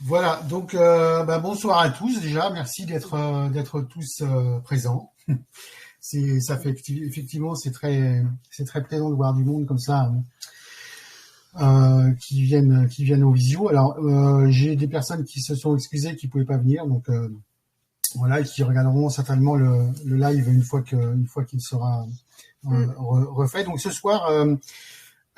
Voilà, donc bonsoir à tous déjà, merci d'être tous présents. Ça fait effectivement c'est très plaisant de voir du monde comme ça qui viennent au visio. Alors j'ai des personnes qui se sont excusées qui pouvaient pas venir, donc voilà, et qui regarderont certainement le live une fois qu'il sera Mm. refait. Donc ce soir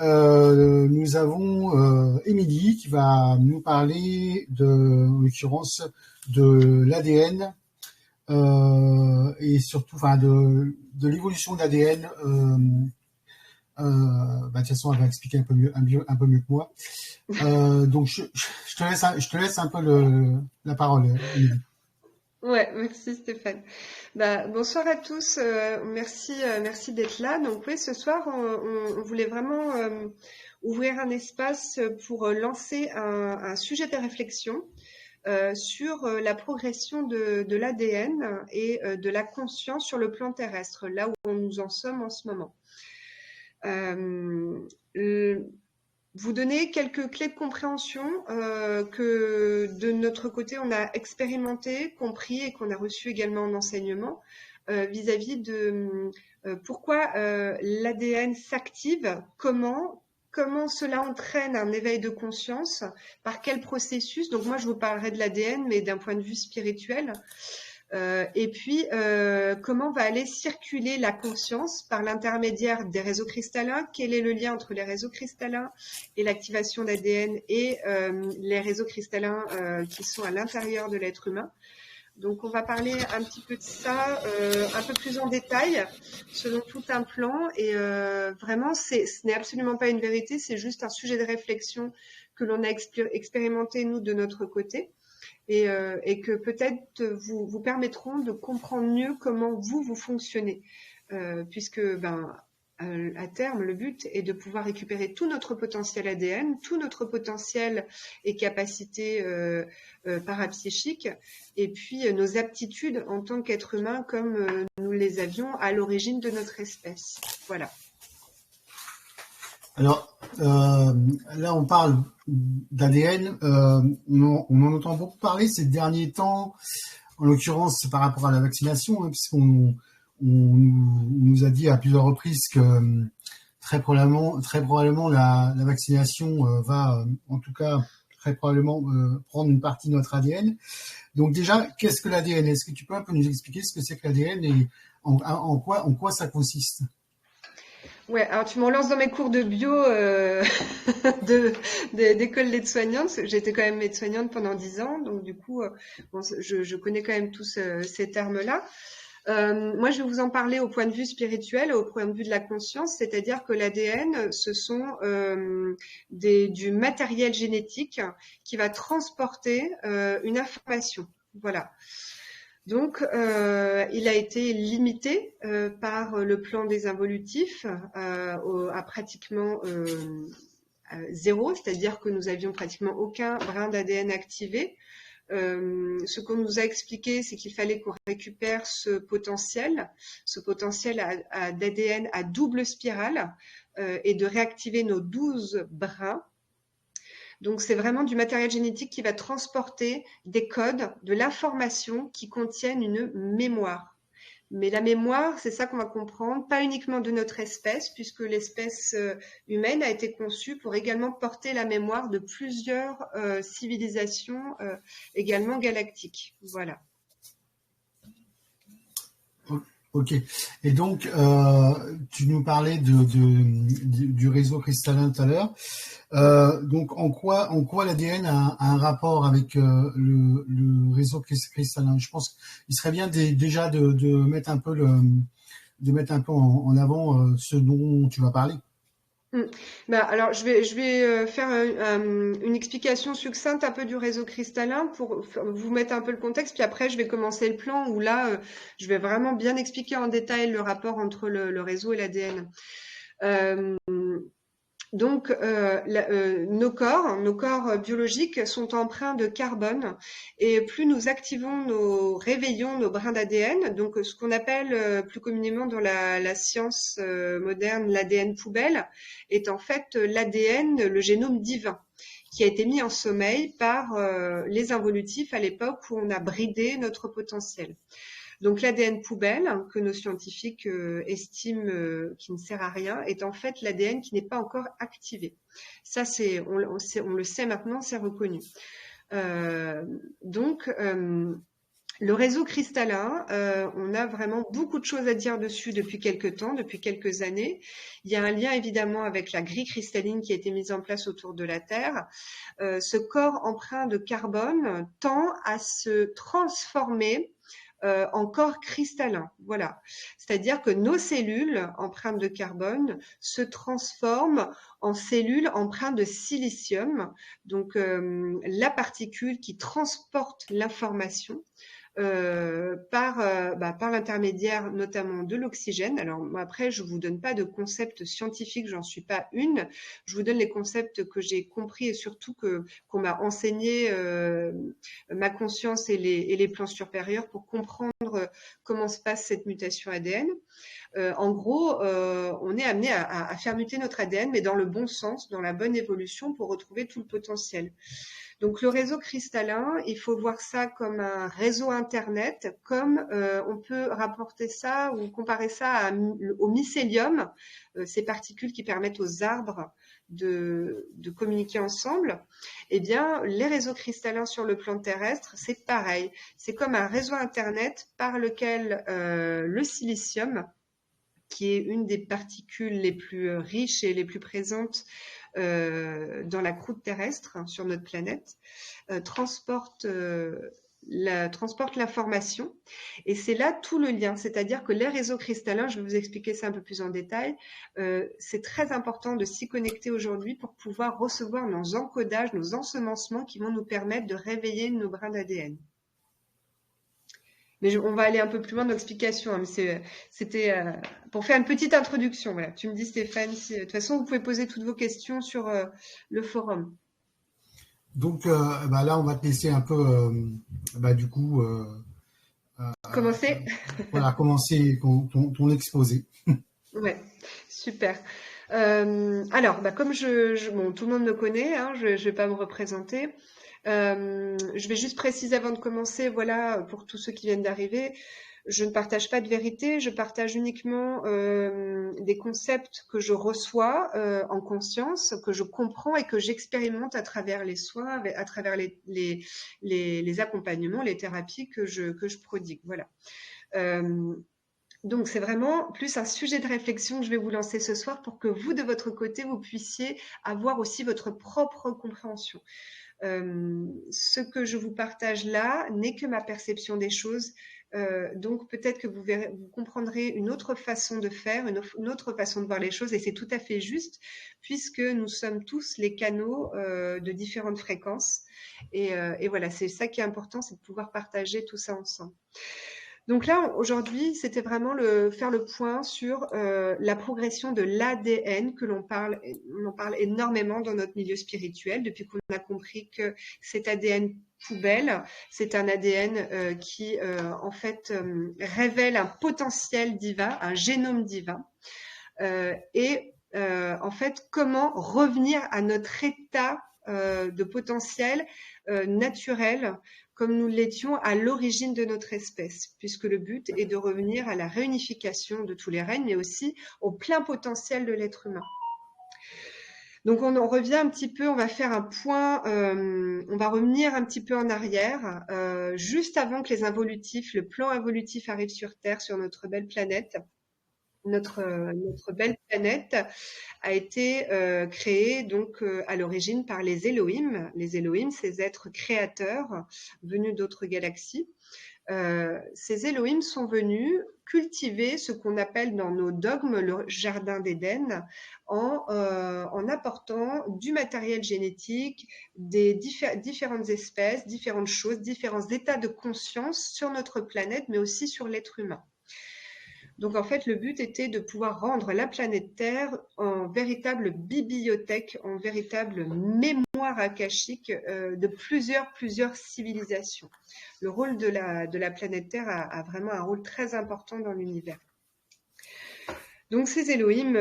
nous avons Émilie qui va nous parler en l'occurrence, de l'ADN et surtout, enfin, de l'évolution de l'ADN. De toute façon, elle va expliquer un peu mieux que moi. Donc, je te laisse un peu la parole, Émilie. Ouais, merci Stéphane. Bonsoir à tous, merci d'être là. Donc oui, ce soir, on voulait vraiment ouvrir un espace pour lancer un sujet de réflexion sur la progression de l'ADN et de la conscience sur le plan terrestre, là où nous en sommes en ce moment. Euh, Vous donner quelques clés de compréhension que de notre côté on a expérimenté, compris et qu'on a reçu également en enseignement vis-à-vis de pourquoi l'ADN s'active, comment cela entraîne un éveil de conscience, par quel processus. Donc moi je vous parlerai de l'ADN mais d'un point de vue spirituel. Et puis, comment va aller circuler la conscience par l'intermédiaire des réseaux cristallins? Quel est le lien entre les réseaux cristallins et l'activation d'ADN et les réseaux cristallins qui sont à l'intérieur de l'être humain? Donc, on va parler un petit peu de ça, un peu plus en détail, selon tout un plan. Et vraiment, ce n'est absolument pas une vérité, c'est juste un sujet de réflexion que l'on a expérimenté, nous, de notre côté. Et que peut-être vous permettront de comprendre mieux comment vous fonctionnez, puisque à terme, le but est de pouvoir récupérer tout notre potentiel ADN, tout notre potentiel et capacités parapsychiques, et puis nos aptitudes en tant qu'être humain comme nous les avions à l'origine de notre espèce. Voilà. Alors, là, on parle d'ADN. On en entend beaucoup parler ces derniers temps, en l'occurrence par rapport à la vaccination, puisqu'on nous a dit à plusieurs reprises que très probablement la vaccination va, en tout cas, très probablement prendre une partie de notre ADN. Donc déjà, qu'est-ce que l'ADN? Est-ce que tu peux un peu nous expliquer ce que c'est que l'ADN et en quoi ça consiste? Ouais, alors tu me relances dans mes cours de bio d'école d'aide-soignante. J'étais quand même aide-soignante pendant 10 ans, donc du coup, bon, je connais quand même tous ces termes-là. Moi, je vais vous en parler au point de vue spirituel, au point de vue de la conscience, c'est-à-dire que l'ADN, ce sont du matériel génétique qui va transporter une information. Voilà. Donc, il a été limité par le plan des involutifs à pratiquement zéro, c'est-à-dire que nous avions pratiquement aucun brin d'ADN activé. Ce qu'on nous a expliqué, c'est qu'il fallait qu'on récupère ce potentiel d'ADN à double spirale et de réactiver nos 12 brins. Donc, c'est vraiment du matériel génétique qui va transporter des codes, de l'information qui contiennent une mémoire. Mais la mémoire, c'est ça qu'on va comprendre, pas uniquement de notre espèce, puisque l'espèce humaine a été conçue pour également porter la mémoire de plusieurs civilisations également galactiques. Voilà. Ok. Et donc, tu nous parlais du réseau cristallin tout à l'heure. Donc, en quoi l'ADN a un rapport avec le réseau cristallin? Je pense qu'il serait bien déjà de mettre un peu en avant ce dont tu vas parler. Alors, je vais faire une explication succincte un peu du réseau cristallin pour vous mettre un peu le contexte, puis après je vais commencer le plan où là, je vais vraiment bien expliquer en détail le rapport entre le réseau et l'ADN. Donc, nos corps biologiques sont empreints de carbone, et plus nous activons nos réveillons, nos brins d'ADN, donc ce qu'on appelle plus communément dans la science moderne l'ADN poubelle, est en fait l'ADN, le génome divin, qui a été mis en sommeil par les involutifs à l'époque où on a bridé notre potentiel. Donc l'ADN poubelle, que nos scientifiques estiment qui ne sert à rien, est en fait l'ADN qui n'est pas encore activé. Ça, on le sait maintenant, c'est reconnu. Donc, le réseau cristallin, on a vraiment beaucoup de choses à dire dessus depuis quelques temps, depuis quelques années. Il y a un lien évidemment avec la grille cristalline qui a été mise en place autour de la Terre. Ce corps empreint de carbone tend à se transformer en corps cristallin. Voilà. C'est-à-dire que nos cellules empreintes de carbone se transforment en cellules empreintes de silicium, donc la particule qui transporte l'information par l'intermédiaire notamment de l'oxygène. Alors après, je vous donne pas de concepts scientifiques, j'en suis pas une. Je vous donne les concepts que j'ai compris et surtout qu'on m'a enseigné ma conscience et les plans supérieurs pour comprendre comment se passe cette mutation ADN. En gros, on est amené à faire muter notre ADN, mais dans le bon sens, dans la bonne évolution pour retrouver tout le potentiel. Donc le réseau cristallin, il faut voir ça comme un réseau Internet, comme on peut rapporter ça ou comparer ça au mycélium, ces particules qui permettent aux arbres de communiquer ensemble. Eh bien, les réseaux cristallins sur le plan terrestre, c'est pareil. C'est comme un réseau Internet par lequel le silicium, qui est une des particules les plus riches et les plus présentes dans la croûte terrestre sur notre planète, transporte l'information. Et c'est là tout le lien, c'est-à-dire que les réseaux cristallins, je vais vous expliquer ça un peu plus en détail, c'est très important de s'y connecter aujourd'hui pour pouvoir recevoir nos encodages, nos ensemencements qui vont nous permettre de réveiller nos brins d'ADN. Mais on va aller un peu plus loin dans l'explication. Hein, c'était pour faire une petite introduction. Voilà. Tu me dis, Stéphane, de toute façon, vous pouvez poser toutes vos questions sur le forum. Donc là, on va te laisser un peu, du coup, commencer. Voilà, commencer ton exposé. Ouais, super. Alors, comme bon, tout le monde me connaît, hein, je vais pas me représenter. Je vais juste préciser avant de commencer, voilà, pour tous ceux qui viennent d'arriver, je ne partage pas de vérité, je partage uniquement des concepts que je reçois en conscience, que je comprends et que j'expérimente à travers les soins, à travers les accompagnements, les thérapies que je prodigue. Voilà. Donc, c'est vraiment plus un sujet de réflexion que je vais vous lancer ce soir pour que vous, de votre côté, vous puissiez avoir aussi votre propre compréhension. Ce que je vous partage là n'est que ma perception des choses. Donc, peut-être que vous comprendrez une autre façon de faire, une autre façon de voir les choses, et c'est tout à fait juste, puisque nous sommes tous les canaux de différentes fréquences. Et voilà, c'est ça qui est important, c'est de pouvoir partager tout ça ensemble. Donc là, aujourd'hui, c'était vraiment faire le point sur la progression de l'ADN que on en parle énormément dans notre milieu spirituel depuis qu'on a compris que cet ADN poubelle, c'est un ADN qui en fait révèle un potentiel divin, un génome divin. En fait, comment revenir à notre état de potentiel naturel comme nous l'étions à l'origine de notre espèce, puisque le but est de revenir à la réunification de tous les règnes, mais aussi au plein potentiel de l'être humain. Donc on en revient un petit peu, on va faire un point, on va revenir un petit peu en arrière, juste avant que les involutifs, le plan involutif arrive sur Terre, sur notre belle planète. Notre belle planète a été créée donc à l'origine par les Elohim. Les Elohim, ces êtres créateurs venus d'autres galaxies. Ces Elohim sont venus cultiver ce qu'on appelle dans nos dogmes le jardin d'Éden en apportant du matériel génétique, des différentes espèces, différentes choses, différents états de conscience sur notre planète, mais aussi sur l'être humain. Donc en fait, le but était de pouvoir rendre la planète Terre en véritable bibliothèque, en véritable mémoire akashique de plusieurs civilisations. Le rôle de la planète Terre a vraiment un rôle très important dans l'univers. Donc ces Elohim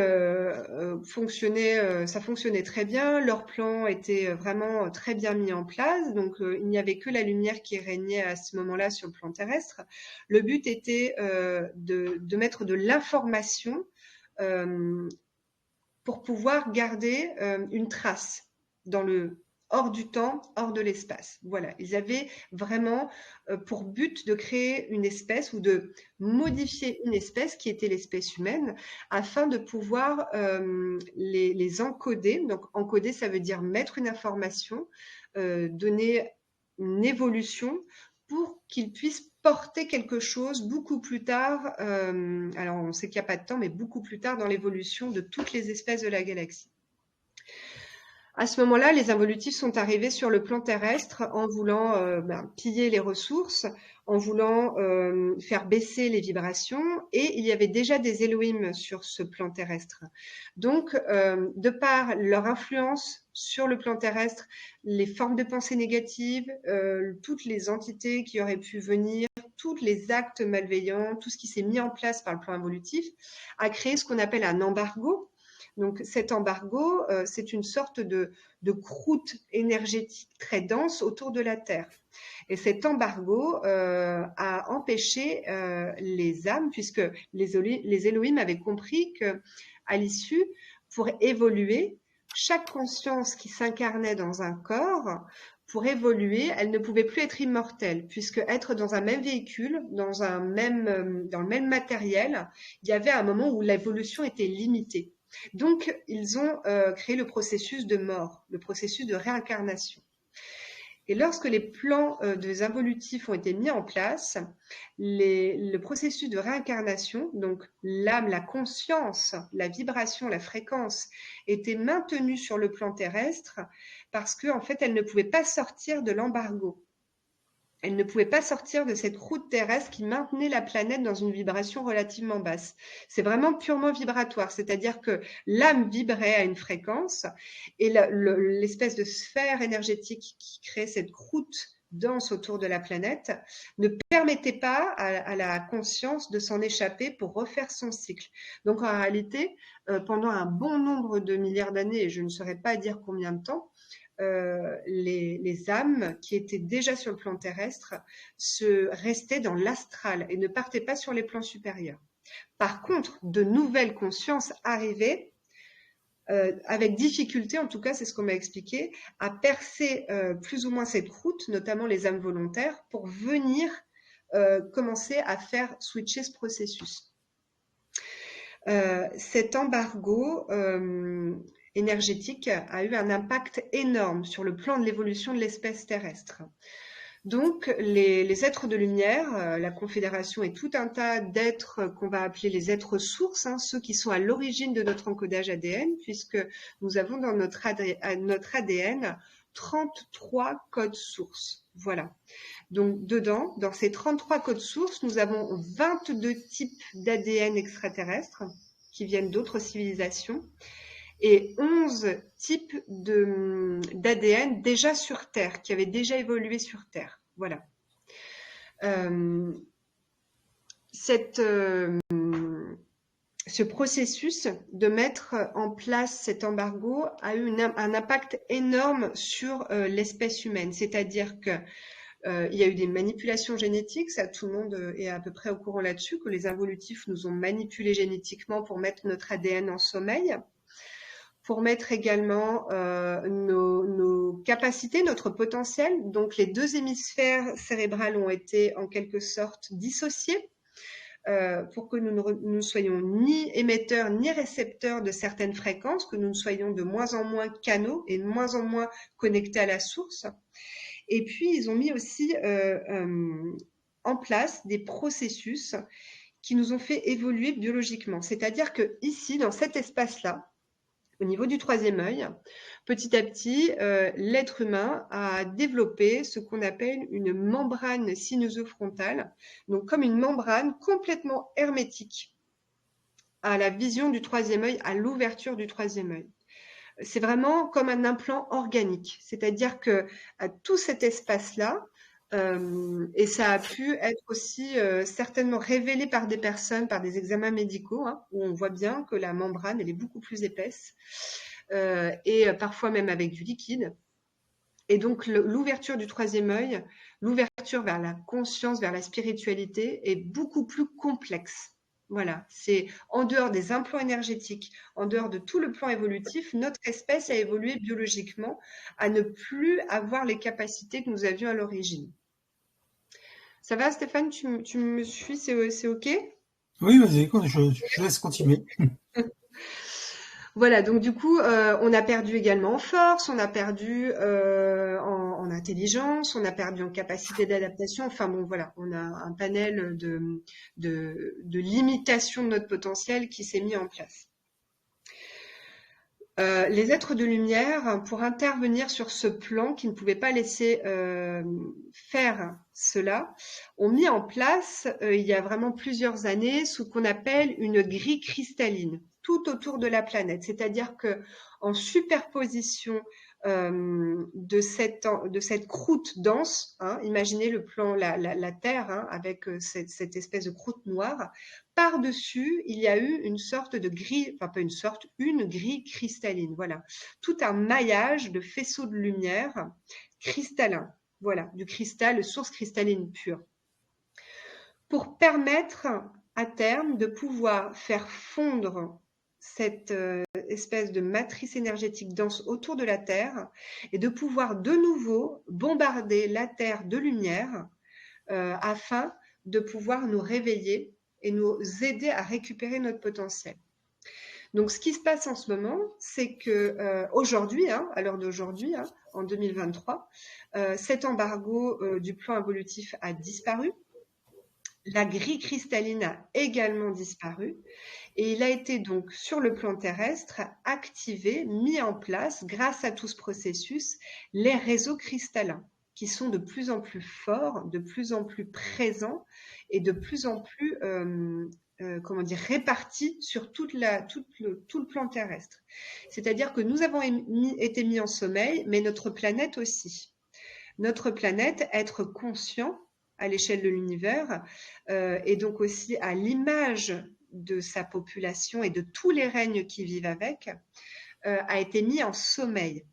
ça fonctionnait très bien, leur plan était vraiment très bien mis en place, donc il n'y avait que la lumière qui régnait à ce moment-là sur le plan terrestre. Le but était de mettre de l'information pour pouvoir garder une trace dans le hors du temps, hors de l'espace. Voilà, ils avaient vraiment pour but de créer une espèce ou de modifier une espèce qui était l'espèce humaine afin de pouvoir les encoder. Donc encoder, ça veut dire mettre une information, donner une évolution pour qu'ils puissent porter quelque chose beaucoup plus tard, alors on sait qu'il n'y a pas de temps, mais beaucoup plus tard dans l'évolution de toutes les espèces de la galaxie. À ce moment-là, les involutifs sont arrivés sur le plan terrestre en voulant piller les ressources, en voulant faire baisser les vibrations, et il y avait déjà des Elohim sur ce plan terrestre. Donc, de par leur influence sur le plan terrestre, les formes de pensée négatives, toutes les entités qui auraient pu venir, tous les actes malveillants, tout ce qui s'est mis en place par le plan évolutif, a créé ce qu'on appelle un embargo. Donc cet embargo, c'est une sorte de croûte énergétique très dense autour de la Terre. Et cet embargo a empêché les âmes, puisque les Elohim avaient compris qu'à l'issue, pour évoluer, chaque conscience qui s'incarnait dans un corps, pour évoluer, elle ne pouvait plus être immortelle, puisque être dans un même véhicule, dans le même matériel, il y avait un moment où l'évolution était limitée. Donc, ils ont créé le processus de mort, le processus de réincarnation. Et lorsque les plans des involutifs ont été mis en place, le processus de réincarnation, donc l'âme, la conscience, la vibration, la fréquence, était maintenue sur le plan terrestre parce qu'en fait, elle ne pouvait pas sortir de l'embargo. Elle ne pouvait pas sortir de cette croûte terrestre qui maintenait la planète dans une vibration relativement basse. C'est vraiment purement vibratoire, c'est-à-dire que l'âme vibrait à une fréquence et l'espèce de sphère énergétique qui crée cette croûte dense autour de la planète ne permettait pas à la conscience de s'en échapper pour refaire son cycle. Donc en réalité, pendant un bon nombre de milliards d'années, et je ne saurais pas dire combien de temps, les âmes qui étaient déjà sur le plan terrestre restaient dans l'astral et ne partaient pas sur les plans supérieurs. Par contre, de nouvelles consciences arrivaient avec difficulté, en tout cas c'est ce qu'on m'a expliqué, à percer plus ou moins cette croûte, notamment les âmes volontaires, pour venir commencer à faire switcher ce processus. Cet embargo énergétique a eu un impact énorme sur le plan de l'évolution de l'espèce terrestre. Donc, les êtres de lumière, la Confédération et tout un tas d'êtres qu'on va appeler les êtres sources, ceux qui sont à l'origine de notre encodage ADN, puisque nous avons dans notre ADN 33 codes sources. Voilà. Donc, dedans, dans ces 33 codes sources, nous avons 22 types d'ADN extraterrestres qui viennent d'autres civilisations et 11 types d'ADN déjà sur Terre, qui avaient déjà évolué sur Terre. Voilà. Ce processus de mettre en place cet embargo a eu un impact énorme sur l'espèce humaine. C'est-à-dire que il y a eu des manipulations génétiques, ça tout le monde est à peu près au courant là-dessus, que les involutifs nous ont manipulés génétiquement pour mettre notre ADN en sommeil, pour mettre également nos capacités, notre potentiel. Donc les deux hémisphères cérébrales ont été en quelque sorte dissociés pour que nous ne soyons ni émetteurs ni récepteurs de certaines fréquences, que nous ne soyons de moins en moins canaux et de moins en moins connectés à la source. Et puis, ils ont mis aussi en place des processus qui nous ont fait évoluer biologiquement. C'est-à-dire que ici, dans cet espace-là, au niveau du troisième œil, petit à petit, l'être humain a développé ce qu'on appelle une membrane sinusofrontale, donc comme une membrane complètement hermétique à la vision du troisième œil, à l'ouverture du troisième œil. C'est vraiment comme un implant organique, c'est-à-dire que à tout cet espace-là, Et ça a pu être aussi certainement révélé par des personnes, par des examens médicaux, hein, où on voit bien que la membrane, elle est beaucoup plus épaisse, et parfois même avec du liquide. Et donc l'ouverture du troisième œil, l'ouverture vers la conscience, vers la spiritualité est beaucoup plus complexe. Voilà, c'est en dehors des implants énergétiques, en dehors de tout le plan évolutif, notre espèce a évolué biologiquement à ne plus avoir les capacités que nous avions à l'origine. Ça va, Stéphane, tu me suis, c'est OK? Oui, vas-y, je laisse continuer. Voilà, donc du coup, on a perdu également en force, on a perdu en intelligence, on a perdu en capacité d'adaptation. Enfin bon, voilà, on a un panel de limitation de notre potentiel qui s'est mis en place. Les êtres de lumière, pour intervenir sur ce plan qui ne pouvait pas laisser faire cela, ont mis en place, il y a vraiment plusieurs années, ce qu'on appelle une grille cristalline tout autour de la planète. C'est-à-dire que en superposition de cette croûte dense, hein, imaginez le plan, la Terre, hein, avec cette espèce de croûte noire. Par-dessus, il y a eu une sorte de grille, enfin pas une sorte, une grille cristalline. Voilà, tout un maillage de faisceaux de lumière cristallin. Voilà, du cristal, source cristalline pure. Pour permettre à terme de pouvoir faire fondre cette espèce de matrice énergétique dense autour de la Terre et de pouvoir de nouveau bombarder la Terre de lumière afin de pouvoir nous réveiller et nous aider à récupérer notre potentiel. Donc, ce qui se passe en ce moment, c'est que aujourd'hui, hein, à l'heure d'aujourd'hui, hein, en 2023, cet embargo du plan évolutif a disparu. La grille cristalline a également disparu et il a été donc sur le plan terrestre activé, mis en place grâce à tout ce processus, les réseaux cristallins qui sont de plus en plus forts, de plus en plus présents et de plus en plus comment dire, répartis sur tout le plan terrestre. C'est-à-dire que nous avons été mis en sommeil, mais notre planète aussi. Notre planète, être conscient à l'échelle de l'univers, et donc aussi à l'image de sa population et de tous les règnes qui vivent avec, a été mis en sommeil.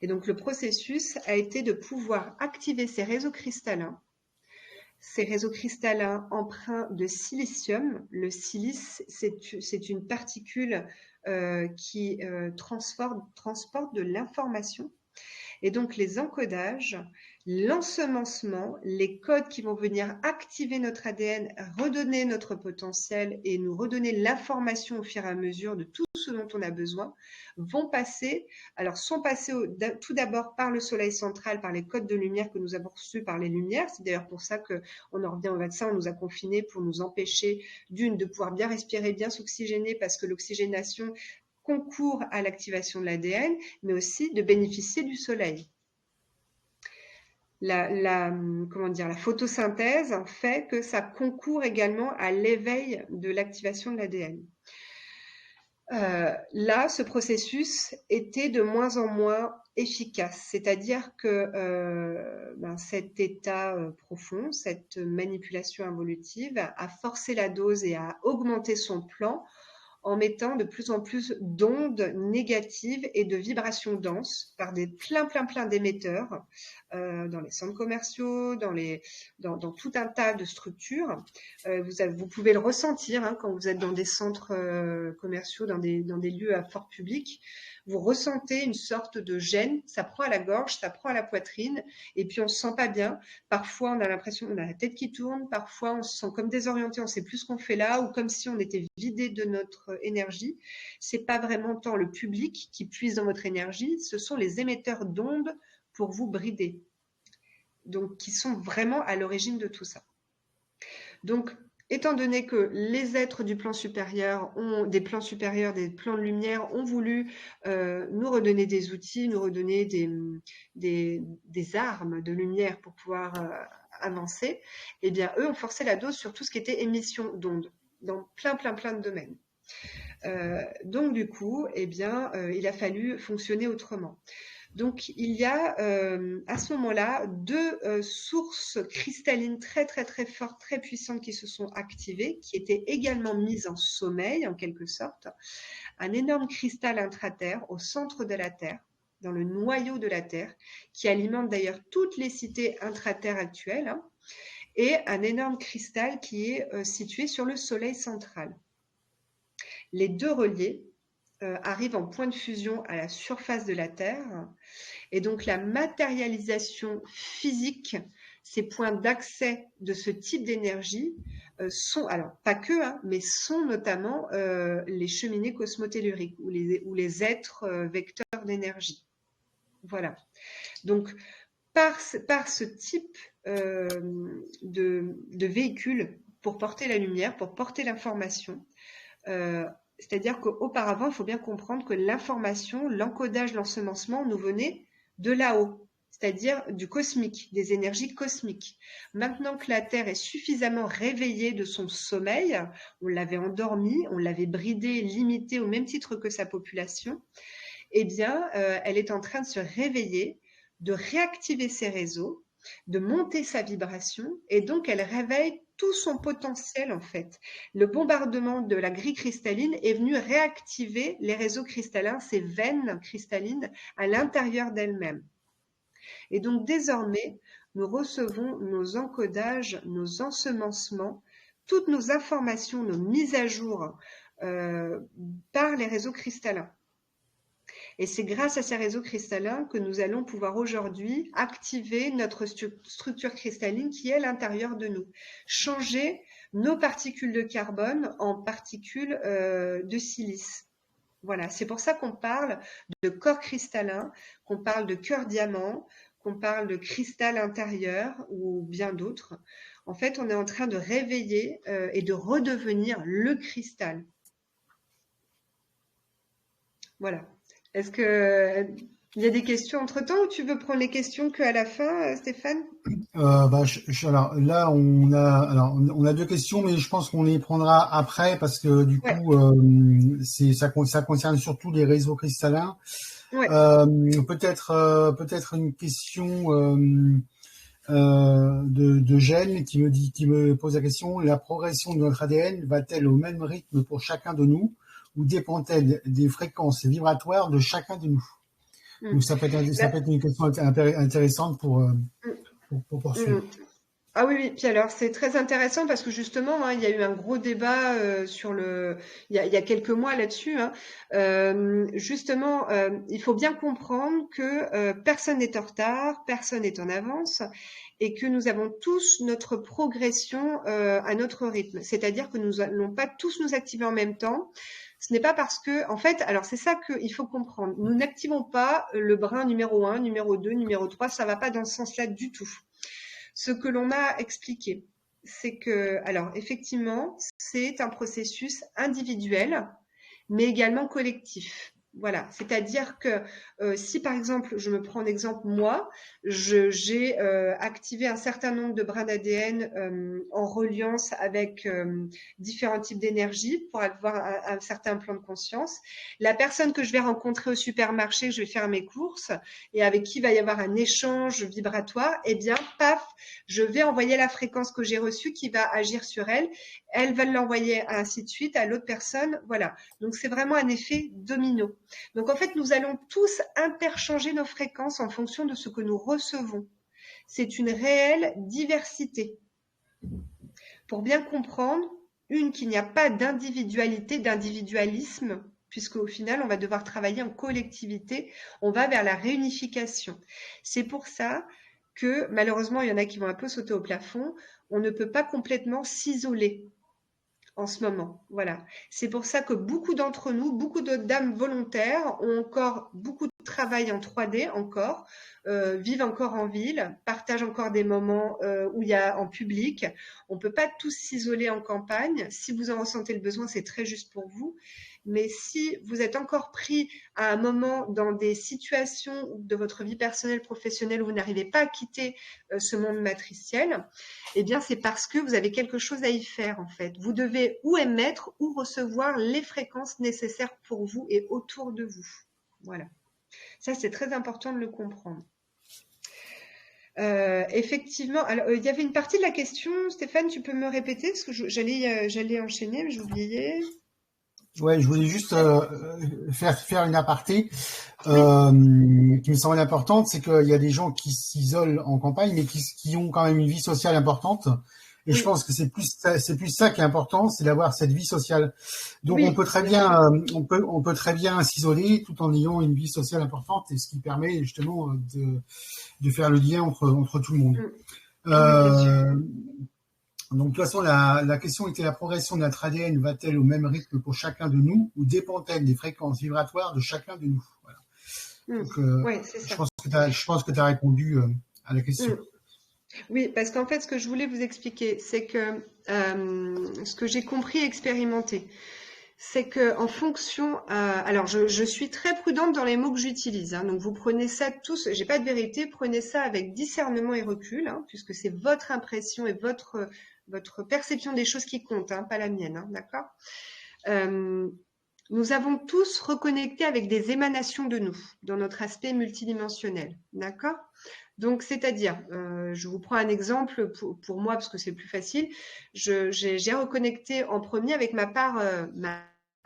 Et donc le processus a été de pouvoir activer ces réseaux cristallins empreints de silicium. Le silice, c'est une particule qui transporte de l'information. Et donc les encodages, l'ensemencement, les codes qui vont venir activer notre ADN, redonner notre potentiel et nous redonner l'information au fur et à mesure de tout ce dont on a besoin, sont passés tout d'abord par le soleil central, par les codes de lumière que nous avons reçus par les lumières. C'est d'ailleurs pour ça qu'on en revient au vaccin, on nous a confinés pour nous empêcher de pouvoir bien respirer, bien s'oxygéner, parce que l'oxygénation concourt à l'activation de l'ADN, mais aussi de bénéficier du soleil. La photosynthèse fait que ça concourt également à l'éveil de l'activation de l'ADN. Là, ce processus était de moins en moins efficace, c'est-à-dire que cet état profond, cette manipulation involutive a forcé la dose et a augmenté son plan en mettant de plus en plus d'ondes négatives et de vibrations denses par des plein d'émetteurs dans les centres commerciaux, dans tout un tas de structures. Vous pouvez le ressentir hein, quand vous êtes dans des centres commerciaux, dans des lieux à fort public. Vous ressentez une sorte de gêne, ça prend à la gorge, ça prend à la poitrine, et puis on se sent pas bien. Parfois, on a l'impression qu'on a la tête qui tourne, parfois on se sent comme désorienté, on sait plus ce qu'on fait là, ou comme si on était vidé de notre énergie. C'est pas vraiment tant le public qui puise dans votre énergie, ce sont les émetteurs d'ondes pour vous brider. Donc, qui sont vraiment à l'origine de tout ça. Donc, étant donné que les êtres du plan supérieur des plans de lumière, ont voulu nous redonner des outils, nous redonner des armes de lumière pour pouvoir avancer, eh bien, eux ont forcé la dose sur tout ce qui était émission d'ondes, dans plein de domaines. Donc, du coup, eh bien, il a fallu fonctionner autrement. Donc, il y a à ce moment-là deux sources cristallines très, très, très fortes, très puissantes qui se sont activées, qui étaient également mises en sommeil, en quelque sorte. Un énorme cristal intraterre au centre de la Terre, dans le noyau de la Terre, qui alimente d'ailleurs toutes les cités intraterres actuelles, hein, et un énorme cristal qui est situé sur le Soleil central. Les deux reliés arrivent en point de fusion à la surface de la Terre. Et donc la matérialisation physique, ces points d'accès de ce type d'énergie sont, alors pas que, hein, mais sont notamment les cheminées cosmotelluriques ou les êtres vecteurs d'énergie. Voilà. Donc par ce type de véhicule pour porter la lumière, pour porter l'information, c'est-à-dire qu'auparavant, il faut bien comprendre que l'information, l'encodage, l'ensemencement nous venait de là-haut, c'est-à-dire du cosmique, des énergies cosmiques. Maintenant que la Terre est suffisamment réveillée de son sommeil, on l'avait endormie, on l'avait bridée, limitée au même titre que sa population, eh bien, elle est en train de se réveiller, de réactiver ses réseaux, de monter sa vibration, et donc elle réveille tout son potentiel en fait. Le bombardement de la grille cristalline est venu réactiver les réseaux cristallins, ces veines cristallines à l'intérieur d'elle-même. Et donc désormais, nous recevons nos encodages, nos ensemencements, toutes nos informations, nos mises à jour par les réseaux cristallins. Et c'est grâce à ces réseaux cristallins que nous allons pouvoir aujourd'hui activer notre structure cristalline qui est à l'intérieur de nous. Changer nos particules de carbone en particules de silice. Voilà, c'est pour ça qu'on parle de corps cristallin, qu'on parle de cœur diamant, qu'on parle de cristal intérieur ou bien d'autres. En fait, on est en train de réveiller et de redevenir le cristal. Voilà. Est-ce que il y a des questions entre-temps ou tu veux prendre les questions qu'à la fin, Stéphane? Alors là, on a deux questions, mais je pense qu'on les prendra après parce que du Ouais, coup, ça concerne surtout les réseaux cristallins. ouais. Peut-être une question de Gênes qui me pose la question: la progression de notre ADN va-t-elle au même rythme pour chacun de nous, ou dépend-elle des fréquences vibratoires de chacun de nous? Donc ça peut être une question intéressante pour poursuivre. Ah oui, oui. Puis alors, c'est très intéressant parce que justement, hein, il y a eu un gros débat sur il y a quelques mois là-dessus, hein. Justement, il faut bien comprendre que personne n'est en retard, personne n'est en avance, et que nous avons tous notre progression à notre rythme. C'est-à-dire que nous n'allons pas tous nous activer en même temps. Ce n'est pas parce que, en fait, alors c'est ça qu'il faut comprendre. Nous n'activons pas le brin numéro 1, numéro 2, numéro 3, ça va pas dans ce sens-là du tout. Ce que l'on m'a expliqué, c'est que, alors effectivement, c'est un processus individuel, mais également collectif. Voilà, c'est-à-dire que si par exemple, je me prends en exemple moi, j'ai activé un certain nombre de brins d'ADN en reliance avec différents types d'énergie pour avoir un certain plan de conscience. La personne que je vais rencontrer au supermarché, je vais faire mes courses et avec qui il va y avoir un échange vibratoire, eh bien, paf, je vais envoyer la fréquence que j'ai reçue qui va agir sur elle. Elle va l'envoyer ainsi de suite à l'autre personne. Voilà. Donc, c'est vraiment un effet domino. Donc, en fait, nous allons tous interchanger nos fréquences en fonction de ce que nous recevons. C'est une réelle diversité. Pour bien comprendre, qu'il n'y a pas d'individualité, d'individualisme, puisqu'au final, on va devoir travailler en collectivité, on va vers la réunification. C'est pour ça que, malheureusement, il y en a qui vont un peu sauter au plafond, on ne peut pas complètement s'isoler en ce moment. Voilà. C'est pour ça que beaucoup d'entre nous, beaucoup d'âmes volontaires ont encore beaucoup de travail en 3D encore, vivent encore en ville, partagent encore des moments où il y a en public. On ne peut pas tous s'isoler en campagne. Si vous en ressentez le besoin, c'est très juste pour vous. Mais si vous êtes encore pris à un moment dans des situations de votre vie personnelle, professionnelle, où vous n'arrivez pas à quitter ce monde matriciel, eh bien, c'est parce que vous avez quelque chose à y faire, en fait. Vous devez ou émettre ou recevoir les fréquences nécessaires pour vous et autour de vous. Voilà. Ça, c'est très important de le comprendre. Effectivement, alors il y avait une partie de la question, Stéphane, tu peux me répéter parce que j'allais enchaîner, mais j'oubliais. Ouais, je voulais juste faire une aparté Oui, qui me semble importante, c'est qu'il y a des gens qui s'isolent en campagne, mais qui ont quand même une vie sociale importante. Et je oui, pense que c'est plus ça qui est important, c'est d'avoir cette vie sociale. Donc oui, bien sûr. on peut très bien s'isoler tout en ayant une vie sociale importante, et ce qui permet justement de faire le lien entre tout le monde. Mm. Oui, bien sûr. Euh, donc, de toute façon, la question était la progression de notre ADN va-t-elle au même rythme pour chacun de nous ou dépend-elle des fréquences vibratoires de chacun de nous? Voilà. Mm. Donc, Oui, c'est ça. je pense que tu as répondu à la question. Mm. Oui, parce qu'en fait, ce que je voulais vous expliquer, c'est que ce que j'ai compris et expérimenté, c'est que en fonction, alors je suis très prudente dans les mots que j'utilise, hein, donc vous prenez ça tous, j'ai pas de vérité, prenez ça avec discernement et recul, hein, puisque c'est votre impression et votre perception des choses qui comptent, hein, pas la mienne, hein, d'accord? Euh, Nous avons tous reconnecté avec des émanations de nous, dans notre aspect multidimensionnel, d'accord? Donc, c'est-à-dire, je vous prends un exemple pour moi, parce que c'est le plus facile. J'ai reconnecté en premier avec ma part,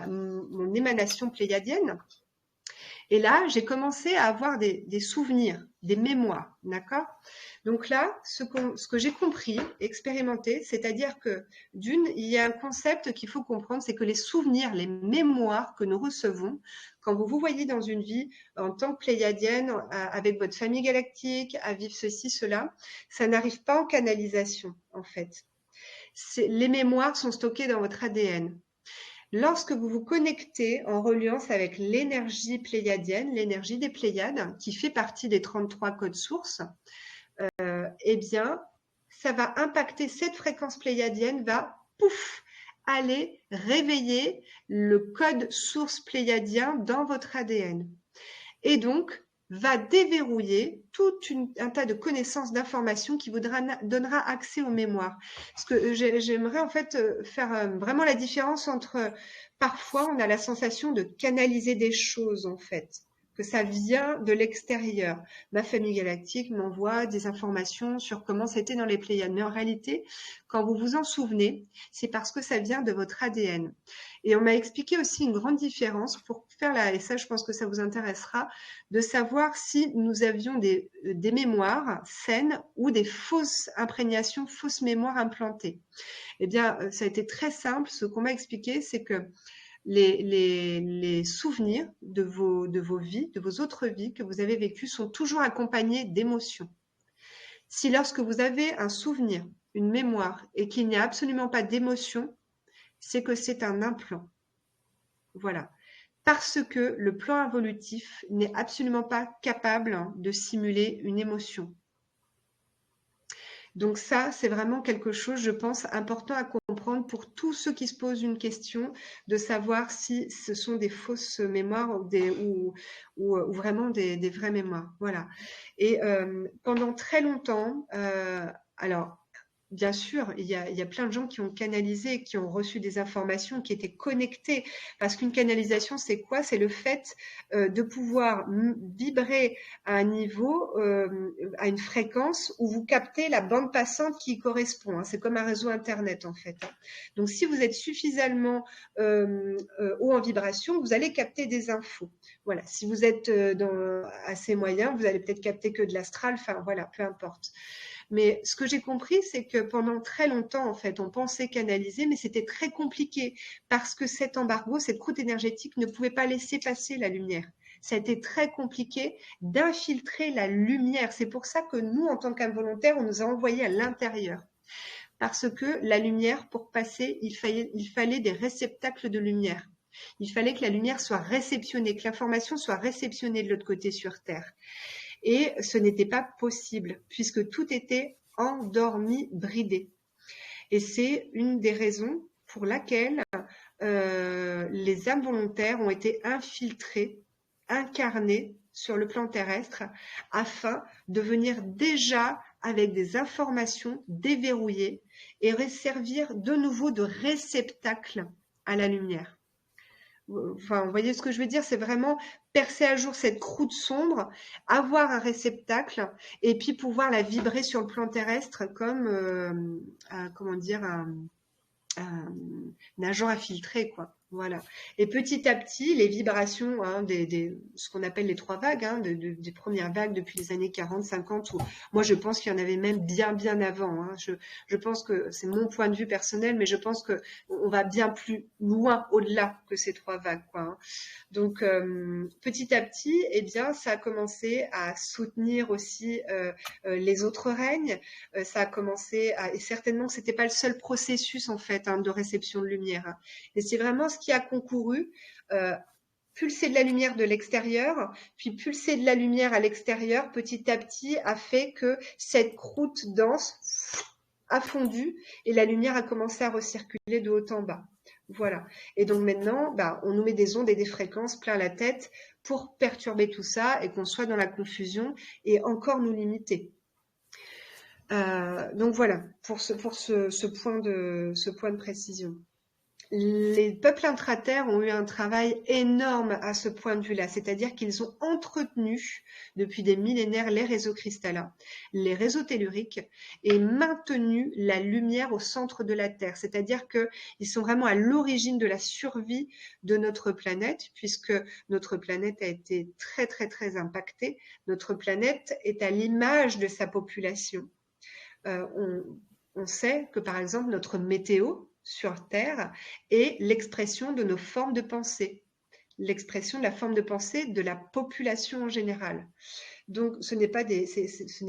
mon émanation pléiadienne. Et là, j'ai commencé à avoir des souvenirs, des mémoires, d'accord? Donc là, ce que j'ai compris, expérimenté, c'est-à-dire que d'une, il y a un concept qu'il faut comprendre, c'est que les souvenirs, les mémoires que nous recevons, quand vous vous voyez dans une vie en tant que pléiadienne, avec votre famille galactique, à vivre ceci, cela, ça n'arrive pas en canalisation, en fait. Les mémoires sont stockées dans votre ADN. Lorsque vous vous connectez en reliance avec l'énergie pléiadienne, l'énergie des Pléiades, qui fait partie des 33 codes sources, eh bien, ça va impacter cette fréquence pléiadienne, va pouf, aller réveiller le code source pléiadien dans votre ADN. Et donc, va déverrouiller un tas de connaissances, d'informations qui vous donnera accès aux mémoires. Parce que j'aimerais en fait faire vraiment la différence entre parfois on a la sensation de canaliser des choses en fait, que ça vient de l'extérieur. Ma famille galactique m'envoie des informations sur comment c'était dans les Pléiades. Mais en réalité, quand vous vous en souvenez, c'est parce que ça vient de votre ADN. Et on m'a expliqué aussi une grande différence pour faire là, et ça je pense que ça vous intéressera, de savoir si nous avions des mémoires saines ou des fausses imprégnations, fausses mémoires implantées. Eh bien, ça a été très simple. Ce qu'on m'a expliqué, c'est que les souvenirs de vos vies, de vos autres vies que vous avez vécues sont toujours accompagnés d'émotions. Si lorsque vous avez un souvenir, une mémoire, et qu'il n'y a absolument pas d'émotion, c'est que c'est un implant. Voilà. Parce que le plan involutif n'est absolument pas capable de simuler une émotion. Donc ça, c'est vraiment quelque chose, je pense, important à comprendre pour tous ceux qui se posent une question, de savoir si ce sont des fausses mémoires ou vraiment des vraies mémoires. Voilà. Et pendant très longtemps, alors bien sûr, il y a plein de gens qui ont canalisé, qui ont reçu des informations, qui étaient connectés. Parce qu'une canalisation, c'est quoi? C'est le fait de pouvoir vibrer à un niveau, à une fréquence où vous captez la bande passante qui y correspond, hein. C'est comme un réseau Internet, en fait, hein. Donc, si vous êtes suffisamment haut en vibration, vous allez capter des infos. Voilà. Si vous êtes assez moyen, vous allez peut-être capter que de l'astral. Enfin, voilà, peu importe. Mais ce que j'ai compris, c'est que pendant très longtemps, en fait, on pensait canaliser, mais c'était très compliqué parce que cet embargo, cette croûte énergétique ne pouvait pas laisser passer la lumière. Ça a été très compliqué d'infiltrer la lumière. C'est pour ça que nous, en tant qu'involontaires, on nous a envoyés à l'intérieur. Parce que la lumière, pour passer, il fallait des réceptacles de lumière. Il fallait que la lumière soit réceptionnée, que l'information soit réceptionnée de l'autre côté sur Terre. Et ce n'était pas possible, puisque tout était endormi, bridé. Et c'est une des raisons pour laquelle les âmes volontaires ont été infiltrées, incarnées sur le plan terrestre, afin de venir déjà avec des informations déverrouillées et servir de nouveau de réceptacle à la lumière. Enfin, vous voyez ce que je veux dire? C'est vraiment percer à jour cette croûte sombre, avoir un réceptacle et puis pouvoir la vibrer sur le plan terrestre comme, comment dire? Un agent infiltré, quoi. Voilà. Et petit à petit, les vibrations, hein, ce qu'on appelle les trois vagues, hein, des premières vagues depuis les années 40, 50, où moi je pense qu'il y en avait même bien avant. Hein. Je pense que c'est mon point de vue personnel, mais je pense que on va bien plus loin, au-delà que ces trois vagues, quoi. Hein. Donc petit à petit, eh bien, ça a commencé à soutenir aussi les autres règnes. Ça a commencé à, et certainement que c'était pas le seul processus en fait hein, de réception de lumière. Hein. Et c'est vraiment ce qui a concouru. Pulser de la lumière de l'extérieur, puis pulser de la lumière à l'extérieur, petit à petit, a fait que cette croûte dense a fondu et la lumière a commencé à recirculer de haut en bas. Voilà. Et donc maintenant, bah, on nous met des ondes et des fréquences plein la tête pour perturber tout ça et qu'on soit dans la confusion et encore nous limiter. Donc voilà, pour ce point de précision. Les peuples intraterres ont eu un travail énorme à ce point de vue-là, c'est-à-dire qu'ils ont entretenu depuis des millénaires les réseaux cristallins, les réseaux telluriques et maintenu la lumière au centre de la Terre, c'est-à-dire qu'ils sont vraiment à l'origine de la survie de notre planète, puisque notre planète a été très impactée. Notre planète est à l'image de sa population. On sait que par exemple notre météo sur Terre est l'expression de nos formes de pensée, l'expression de la forme de pensée de la population en général. Donc ce n'est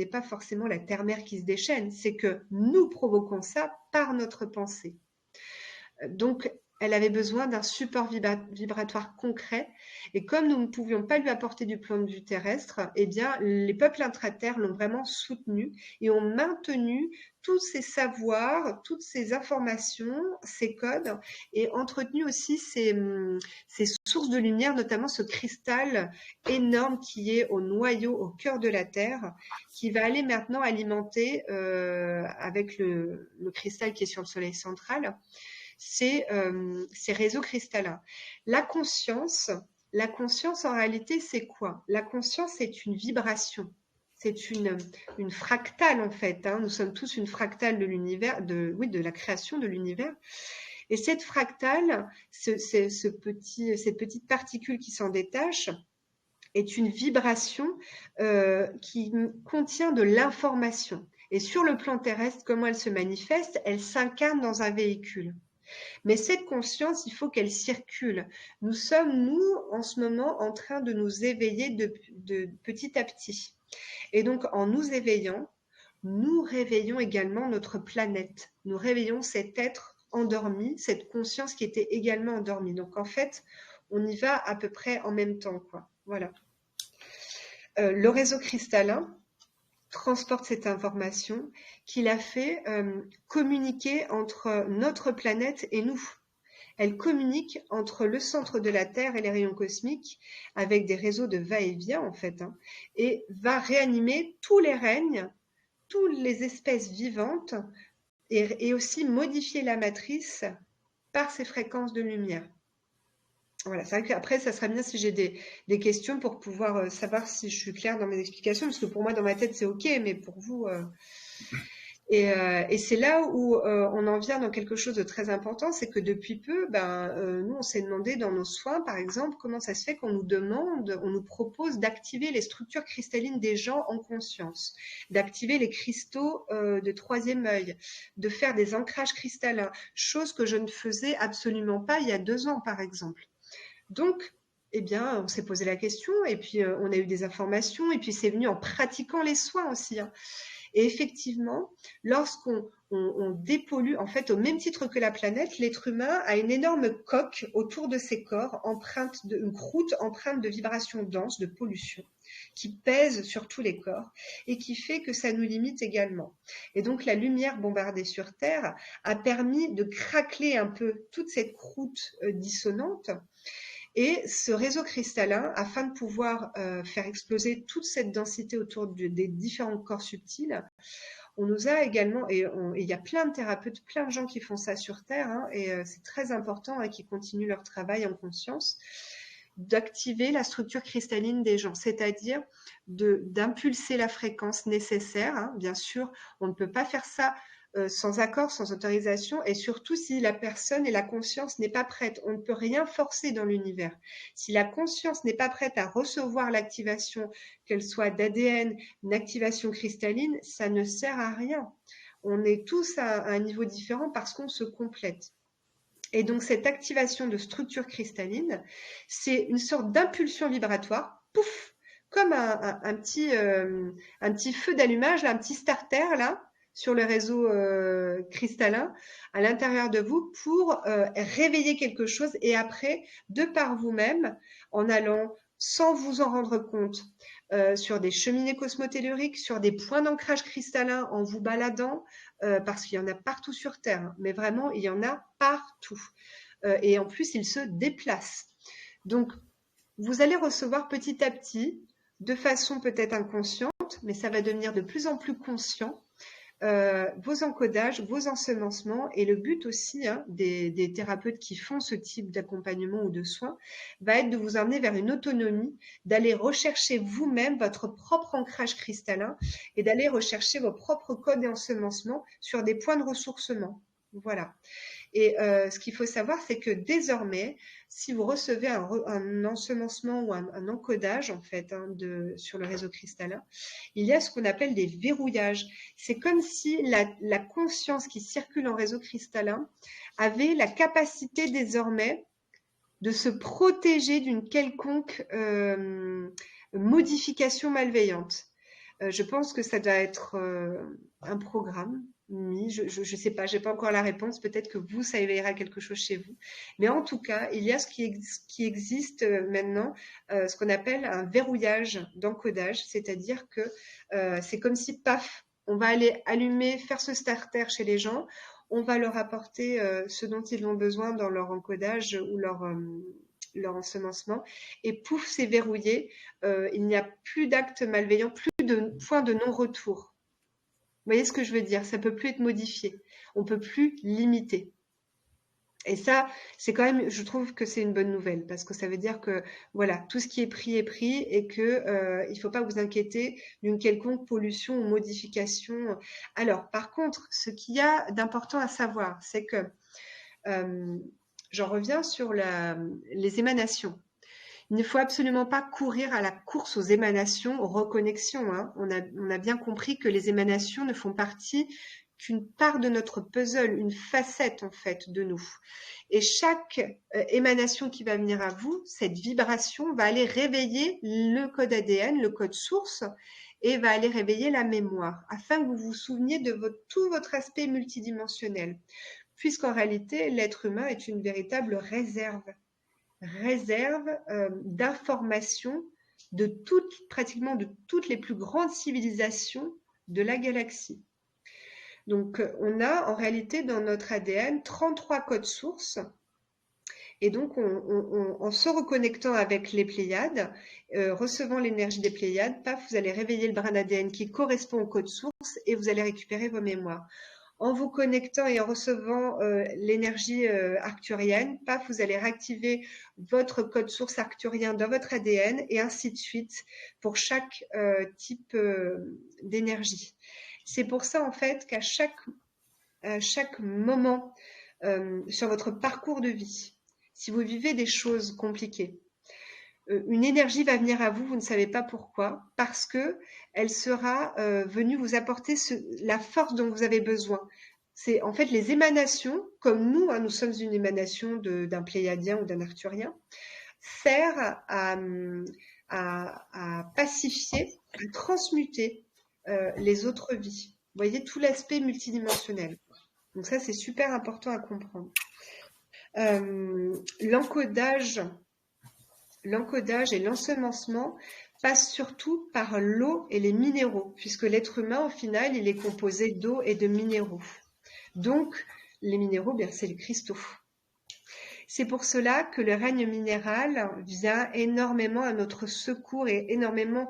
pas forcément la terre-mère qui se déchaîne, c'est que nous provoquons ça par notre pensée. Donc elle avait besoin d'un support vibratoire concret. Et comme nous ne pouvions pas lui apporter du plan de vue terrestre, eh bien, les peuples intraterres l'ont vraiment soutenu et ont maintenu tous ces savoirs, toutes ces informations, ces codes, et entretenu aussi ces sources de lumière, notamment ce cristal énorme qui est au noyau, au cœur de la Terre, qui va aller maintenant alimenter, avec le cristal qui est sur le Soleil central, ces réseaux cristallins. La conscience, en réalité, c'est quoi? La conscience, c'est une vibration. C'est une fractale, en fait. Hein. Nous sommes tous une fractale de l'univers, de la création de l'univers. Et cette fractale, cette petite particule qui s'en détache, est une vibration qui contient de l'information. Et sur le plan terrestre, comment elle se manifeste? Elle s'incarne dans un véhicule. Mais cette conscience, il faut qu'elle circule. Nous sommes, nous, en ce moment, en train de nous éveiller de petit à petit. Et donc, en nous éveillant, nous réveillons également notre planète. Nous réveillons cet être endormi, cette conscience qui était également endormie. Donc, en fait, on y va à peu près en même temps, quoi. Voilà. Le réseau cristallin transporte cette information qu'il a fait communiquer entre notre planète et nous. Elle communique entre le centre de la Terre et les rayons cosmiques avec des réseaux de va-et-vient en fait, hein, et va réanimer tous les règnes, toutes les espèces vivantes et aussi modifier la matrice par ces fréquences de lumière. Voilà, c'est vrai qu'après, ça serait bien si j'ai des questions pour pouvoir savoir si je suis claire dans mes explications, parce que pour moi, dans ma tête, c'est OK, mais pour vous... Et c'est là où on en vient dans quelque chose de très important, c'est que depuis peu, nous, on s'est demandé dans nos soins, par exemple, comment ça se fait qu'on nous propose d'activer les structures cristallines des gens en conscience, d'activer les cristaux de troisième œil, de faire des ancrages cristallins, chose que je ne faisais absolument pas il y a 2 ans, par exemple. Donc, eh bien, on s'est posé la question et puis on a eu des informations et puis c'est venu en pratiquant les soins aussi. Hein. Et effectivement, lorsqu'on dépollue, en fait, au même titre que la planète, l'être humain a une énorme coque autour de ses corps, une croûte empreinte de vibrations denses, de pollution, qui pèse sur tous les corps et qui fait que ça nous limite également. Et donc, la lumière bombardée sur Terre a permis de craqueler un peu toute cette croûte dissonante. Et ce réseau cristallin, afin de pouvoir faire exploser toute cette densité autour des différents corps subtils, On nous a également, et il y a plein de thérapeutes, plein de gens qui font ça sur Terre, hein, et c'est très important, hein, qui continuent leur travail en conscience, d'activer la structure cristalline des gens, c'est-à-dire d'impulser la fréquence nécessaire, hein. Bien sûr, on ne peut pas faire ça sans accord, sans autorisation, et surtout si la personne et la conscience n'est pas prête. On ne peut rien forcer dans l'univers. Si la conscience n'est pas prête à recevoir l'activation, qu'elle soit d'ADN, une activation cristalline, ça ne sert à rien. On est tous à un niveau différent parce qu'on se complète. Et donc cette activation de structure cristalline, c'est une sorte d'impulsion vibratoire, pouf, comme un petit feu d'allumage, un petit starter là, sur le réseau cristallin à l'intérieur de vous pour réveiller quelque chose, et après, de par vous-même, en allant sans vous en rendre compte, sur des cheminées cosmotelluriques, sur des points d'ancrage cristallin, en vous baladant, parce qu'il y en a partout sur Terre, hein, mais vraiment, il y en a partout. Et en plus, ils se déplacent. Donc, vous allez recevoir petit à petit, de façon peut-être inconsciente, mais ça va devenir de plus en plus conscient, vos encodages, vos ensemencements, et le but aussi, hein, des thérapeutes qui font ce type d'accompagnement ou de soins va être de vous emmener vers une autonomie, d'aller rechercher vous-même votre propre ancrage cristallin et d'aller rechercher vos propres codes et ensemencements sur des points de ressourcement. Voilà. Et ce qu'il faut savoir, c'est que désormais, si vous recevez un ensemencement ou un encodage, en fait, hein, sur le réseau cristallin, il y a ce qu'on appelle des verrouillages. C'est comme si la conscience qui circule en réseau cristallin avait la capacité désormais de se protéger d'une quelconque modification malveillante. Je pense que ça doit être un programme. Je sais pas, j'ai pas encore la réponse. Peut-être que vous, ça éveillera quelque chose chez vous. Mais en tout cas, il y a ce qui existe maintenant, ce qu'on appelle un verrouillage d'encodage, c'est-à-dire que c'est comme si, paf, on va aller allumer, faire ce starter chez les gens, on va leur apporter ce dont ils ont besoin dans leur encodage ou leur ensemencement, et pouf, c'est verrouillé. Il n'y a plus d'actes malveillants, plus de point de non-retour. Vous voyez ce que je veux dire? Ça peut plus être modifié. On peut plus limiter. Et ça, c'est quand même, je trouve que c'est une bonne nouvelle, parce que ça veut dire que voilà, tout ce qui est pris, et que il faut pas vous inquiéter d'une quelconque pollution ou modification. Alors, par contre, ce qu'il y a d'important à savoir, c'est que j'en reviens sur les émanations. Il ne faut absolument pas courir à la course aux émanations, aux reconnexions, hein. On a bien compris que les émanations ne font partie qu'une part de notre puzzle, une facette en fait de nous. Et chaque émanation qui va venir à vous, cette vibration va aller réveiller le code ADN, le code source, et va aller réveiller la mémoire, afin que vous vous souveniez de tout votre aspect multidimensionnel. Puisqu'en réalité, l'être humain est une véritable réserve d'informations pratiquement de toutes les plus grandes civilisations de la galaxie. Donc, on a en réalité dans notre ADN 33 codes sources. Et donc, en se reconnectant avec les Pléiades, recevant l'énergie des Pléiades, paf, vous allez réveiller le brin d'ADN qui correspond au code source, et vous allez récupérer vos mémoires. En vous connectant et en recevant l'énergie arcturienne, paf, vous allez réactiver votre code source arcturien dans votre ADN, et ainsi de suite pour chaque type d'énergie. C'est pour ça en fait qu'à chaque moment sur votre parcours de vie, si vous vivez des choses compliquées, une énergie va venir à vous, vous ne savez pas pourquoi, parce que elle sera venue vous apporter la force dont vous avez besoin. C'est en fait les émanations, comme nous, hein, nous sommes une émanation d'un pléiadien ou d'un arcturien, sert à pacifier, à transmuter les autres vies. Vous voyez tout l'aspect multidimensionnel. Donc ça, c'est super important à comprendre. L'encodage et l'ensemencement passent surtout par l'eau et les minéraux, puisque l'être humain, au final, il est composé d'eau et de minéraux. Donc, les minéraux, bien, c'est les cristaux. C'est pour cela que le règne minéral vient énormément à notre secours et énormément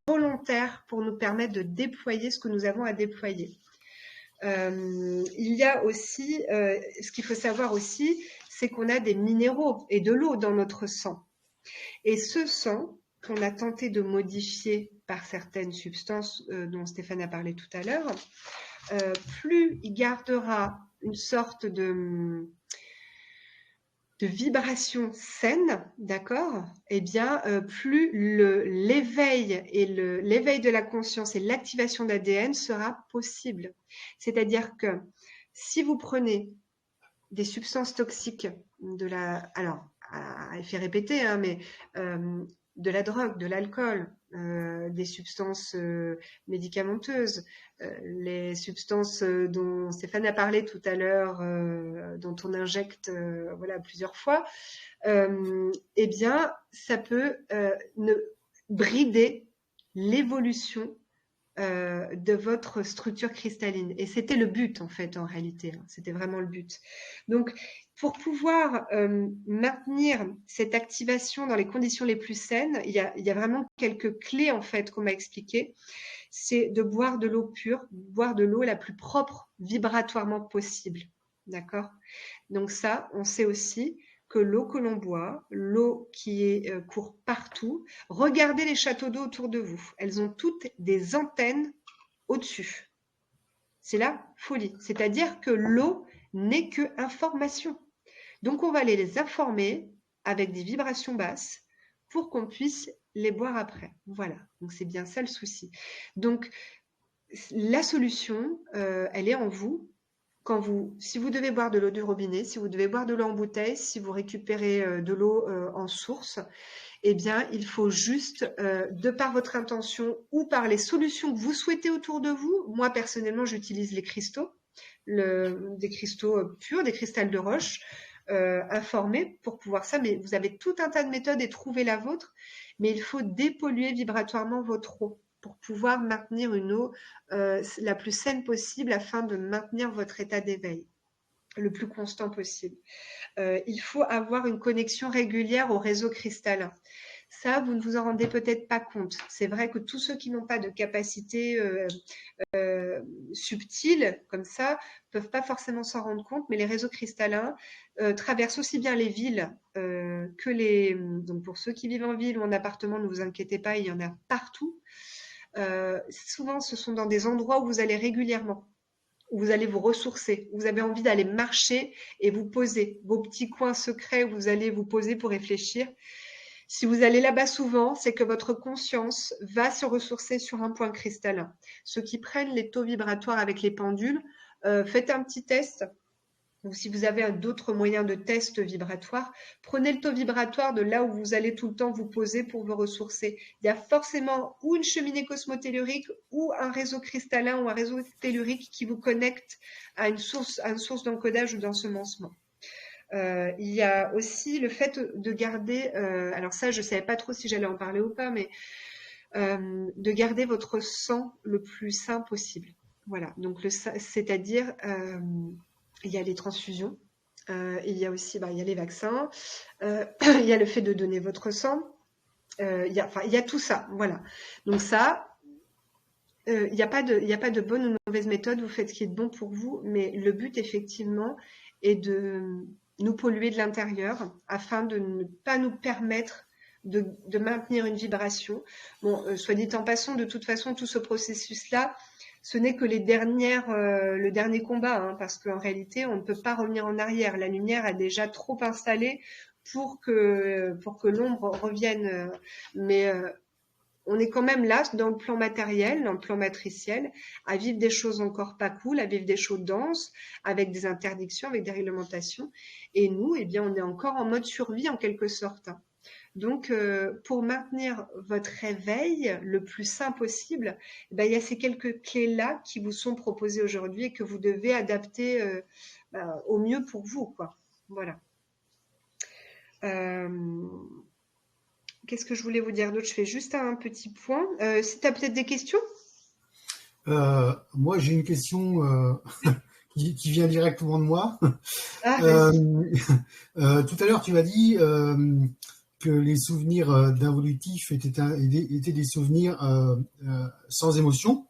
volontaire pour nous permettre de déployer ce que nous avons à déployer. Il y a aussi, ce qu'il faut savoir aussi, c'est qu'on a des minéraux et de l'eau dans notre sang. Et ce sang qu'on a tenté de modifier par certaines substances dont Stéphane a parlé tout à l'heure, plus il gardera une sorte de vibration saine, d'accord? Eh bien, plus l'éveil et l'éveil de la conscience et l'activation d'ADN sera possible. C'est-à-dire que si vous prenez des substances toxiques, alors à effet répété, hein, mais de la drogue, de l'alcool, des substances médicamenteuses, les substances dont Stéphane a parlé tout à l'heure, dont on injecte voilà, plusieurs fois, eh bien, ça peut brider l'évolution de votre structure cristalline. Et c'était le but, en fait, en réalité. Hein. C'était vraiment le but. Donc, pour pouvoir maintenir cette activation dans les conditions les plus saines, il y a vraiment quelques clés, en fait, qu'on m'a expliquées. C'est de boire de l'eau pure, boire de l'eau la plus propre vibratoirement possible. D'accord? Donc ça, on sait aussi que l'eau que l'on boit, l'eau qui court partout, regardez les châteaux d'eau autour de vous. Elles ont toutes des antennes au-dessus. C'est la folie. C'est-à-dire que l'eau n'est que information. Donc on va aller les informer avec des vibrations basses pour qu'on puisse les boire après. Voilà. Donc c'est bien ça le souci. Donc la solution, elle est en vous. Si vous devez boire de l'eau du robinet, si vous devez boire de l'eau en bouteille, si vous récupérez de l'eau en source, eh bien, il faut juste, de par votre intention ou par les solutions que vous souhaitez autour de vous, moi personnellement, j'utilise les cristaux, des cristaux purs, des cristals de roche, informés pour pouvoir ça, mais vous avez tout un tas de méthodes et trouvez la vôtre, mais il faut dépolluer vibratoirement votre eau pour pouvoir maintenir une eau la plus saine possible afin de maintenir votre état d'éveil le plus constant possible. Il faut avoir une connexion régulière au réseau cristallin. Ça, vous ne vous en rendez peut-être pas compte. C'est vrai que tous ceux qui n'ont pas de capacité subtile comme ça peuvent pas forcément s'en rendre compte, mais les réseaux cristallins traversent aussi bien les villes que les... Donc pour ceux qui vivent en ville ou en appartement, ne vous inquiétez pas, il y en a partout. Souvent, ce sont dans des endroits où vous allez régulièrement, où vous allez vous ressourcer, où vous avez envie d'aller marcher et vous poser, vos petits coins secrets où vous allez vous poser pour réfléchir. Si vous allez là-bas souvent, c'est que votre conscience va se ressourcer sur un point cristallin. Ceux qui prennent les taux vibratoires avec les pendules, faites un petit test. Ou si vous avez d'autres moyens de test vibratoire, prenez le taux vibratoire de là où vous allez tout le temps vous poser pour vous ressourcer. Il y a forcément ou une cheminée cosmotellurique ou un réseau cristallin ou un réseau tellurique qui vous connecte à une source d'encodage ou d'ensemencement. Il y a aussi le fait de garder, alors ça je ne savais pas trop si j'allais en parler ou pas, mais de garder votre sang le plus sain possible. Voilà, donc c'est-à-dire il y a les transfusions, il y a aussi il y a les vaccins, il y a le fait de donner votre sang, il y a tout ça, voilà. Donc ça, il n'y a pas de bonne ou de mauvaise méthode, vous faites ce qui est bon pour vous, mais le but effectivement est de nous polluer de l'intérieur afin de ne pas nous permettre de maintenir une vibration. Bon, soit dit en passant, de toute façon, tout ce processus-là, ce n'est que le dernier combat, hein, parce qu'en réalité, on ne peut pas revenir en arrière. La lumière a déjà trop installé pour que l'ombre revienne. Mais on est quand même là, dans le plan matériel, dans le plan matriciel, à vivre des choses encore pas cool, à vivre des choses denses, avec des interdictions, avec des réglementations. Et nous, eh bien, on est encore en mode survie en quelque sorte. Donc, pour maintenir votre réveil le plus sain possible, il y a ces quelques clés-là qui vous sont proposées aujourd'hui et que vous devez adapter au mieux pour vous, quoi. Voilà. Qu'est-ce que je voulais vous dire d'autre? Je fais juste un petit point. Si tu as peut-être des questions? Moi, j'ai une question qui vient directement de moi. Ah, Euh, vas-y. tout à l'heure, tu m'as dit que les souvenirs d'involutifs étaient des souvenirs sans émotion.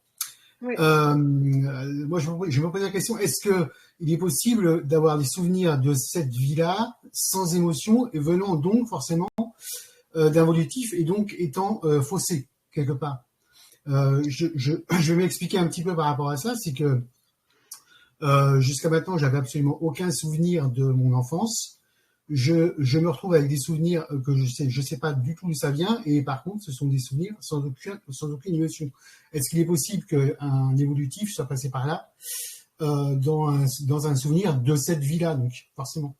Oui. Moi, je me pose la question, est-ce que il est possible d'avoir des souvenirs de cette vie-là sans émotion et venant donc forcément d'involutifs et donc étant faussés quelque part? Je vais m'expliquer un petit peu par rapport à ça, c'est que jusqu'à maintenant, j'avais absolument aucun souvenir de mon enfance. Je me retrouve avec des souvenirs que je sais pas du tout d'où ça vient, et par contre, ce sont des souvenirs sans aucune émotion. Est-ce qu'il est possible qu'un évolutif soit passé par là dans un souvenir de cette vie-là, donc forcément.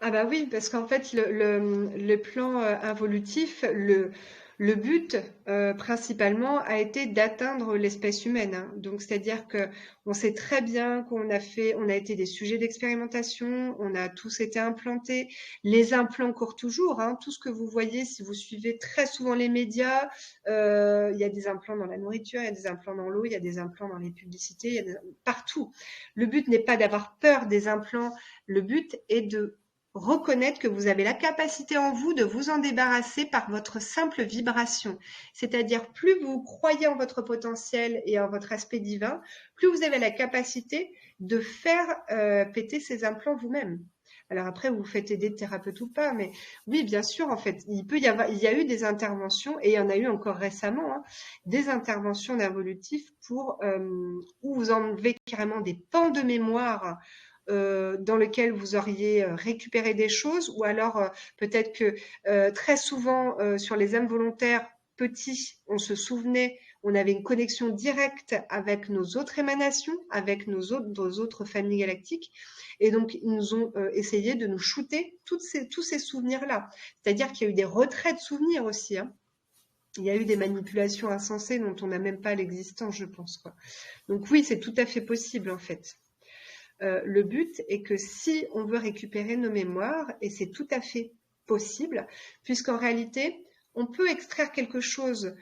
Ah bah oui, parce qu'en fait, le plan involutif, le but principalement a été d'atteindre l'espèce humaine, hein. Donc, c'est-à-dire que on sait très bien on a été des sujets d'expérimentation, on a tous été implantés. Les implants courent toujours, hein. Tout ce que vous voyez, si vous suivez très souvent les médias, il y a des implants dans la nourriture, il y a des implants dans l'eau, il y a des implants dans les publicités, il y a partout. Le but n'est pas d'avoir peur des implants, le but est de reconnaître que vous avez la capacité en vous de vous en débarrasser par votre simple vibration. C'est-à-dire, plus vous croyez en votre potentiel et en votre aspect divin, plus vous avez la capacité de faire péter ces implants vous-même. Alors après, vous faites aider de thérapeute ou pas, mais oui, bien sûr, en fait, il y a eu des interventions, et il y en a eu encore récemment, hein, des interventions d'involutifs où vous enlevez carrément des pans de mémoire dans lequel vous auriez récupéré des choses, ou alors peut-être que très souvent sur les âmes volontaires petits, on se souvenait, on avait une connexion directe avec nos autres émanations, avec nos autres familles galactiques, et donc ils nous ont essayé de nous shooter tous ces souvenirs-là. C'est-à-dire qu'il y a eu des retraits de souvenirs aussi, hein. Il y a eu des manipulations insensées dont on n'a même pas l'existence, je pense, quoi. Donc oui, c'est tout à fait possible en fait. Le but est que si on veut récupérer nos mémoires, et c'est tout à fait possible, puisqu'en réalité, on peut extraire quelque chose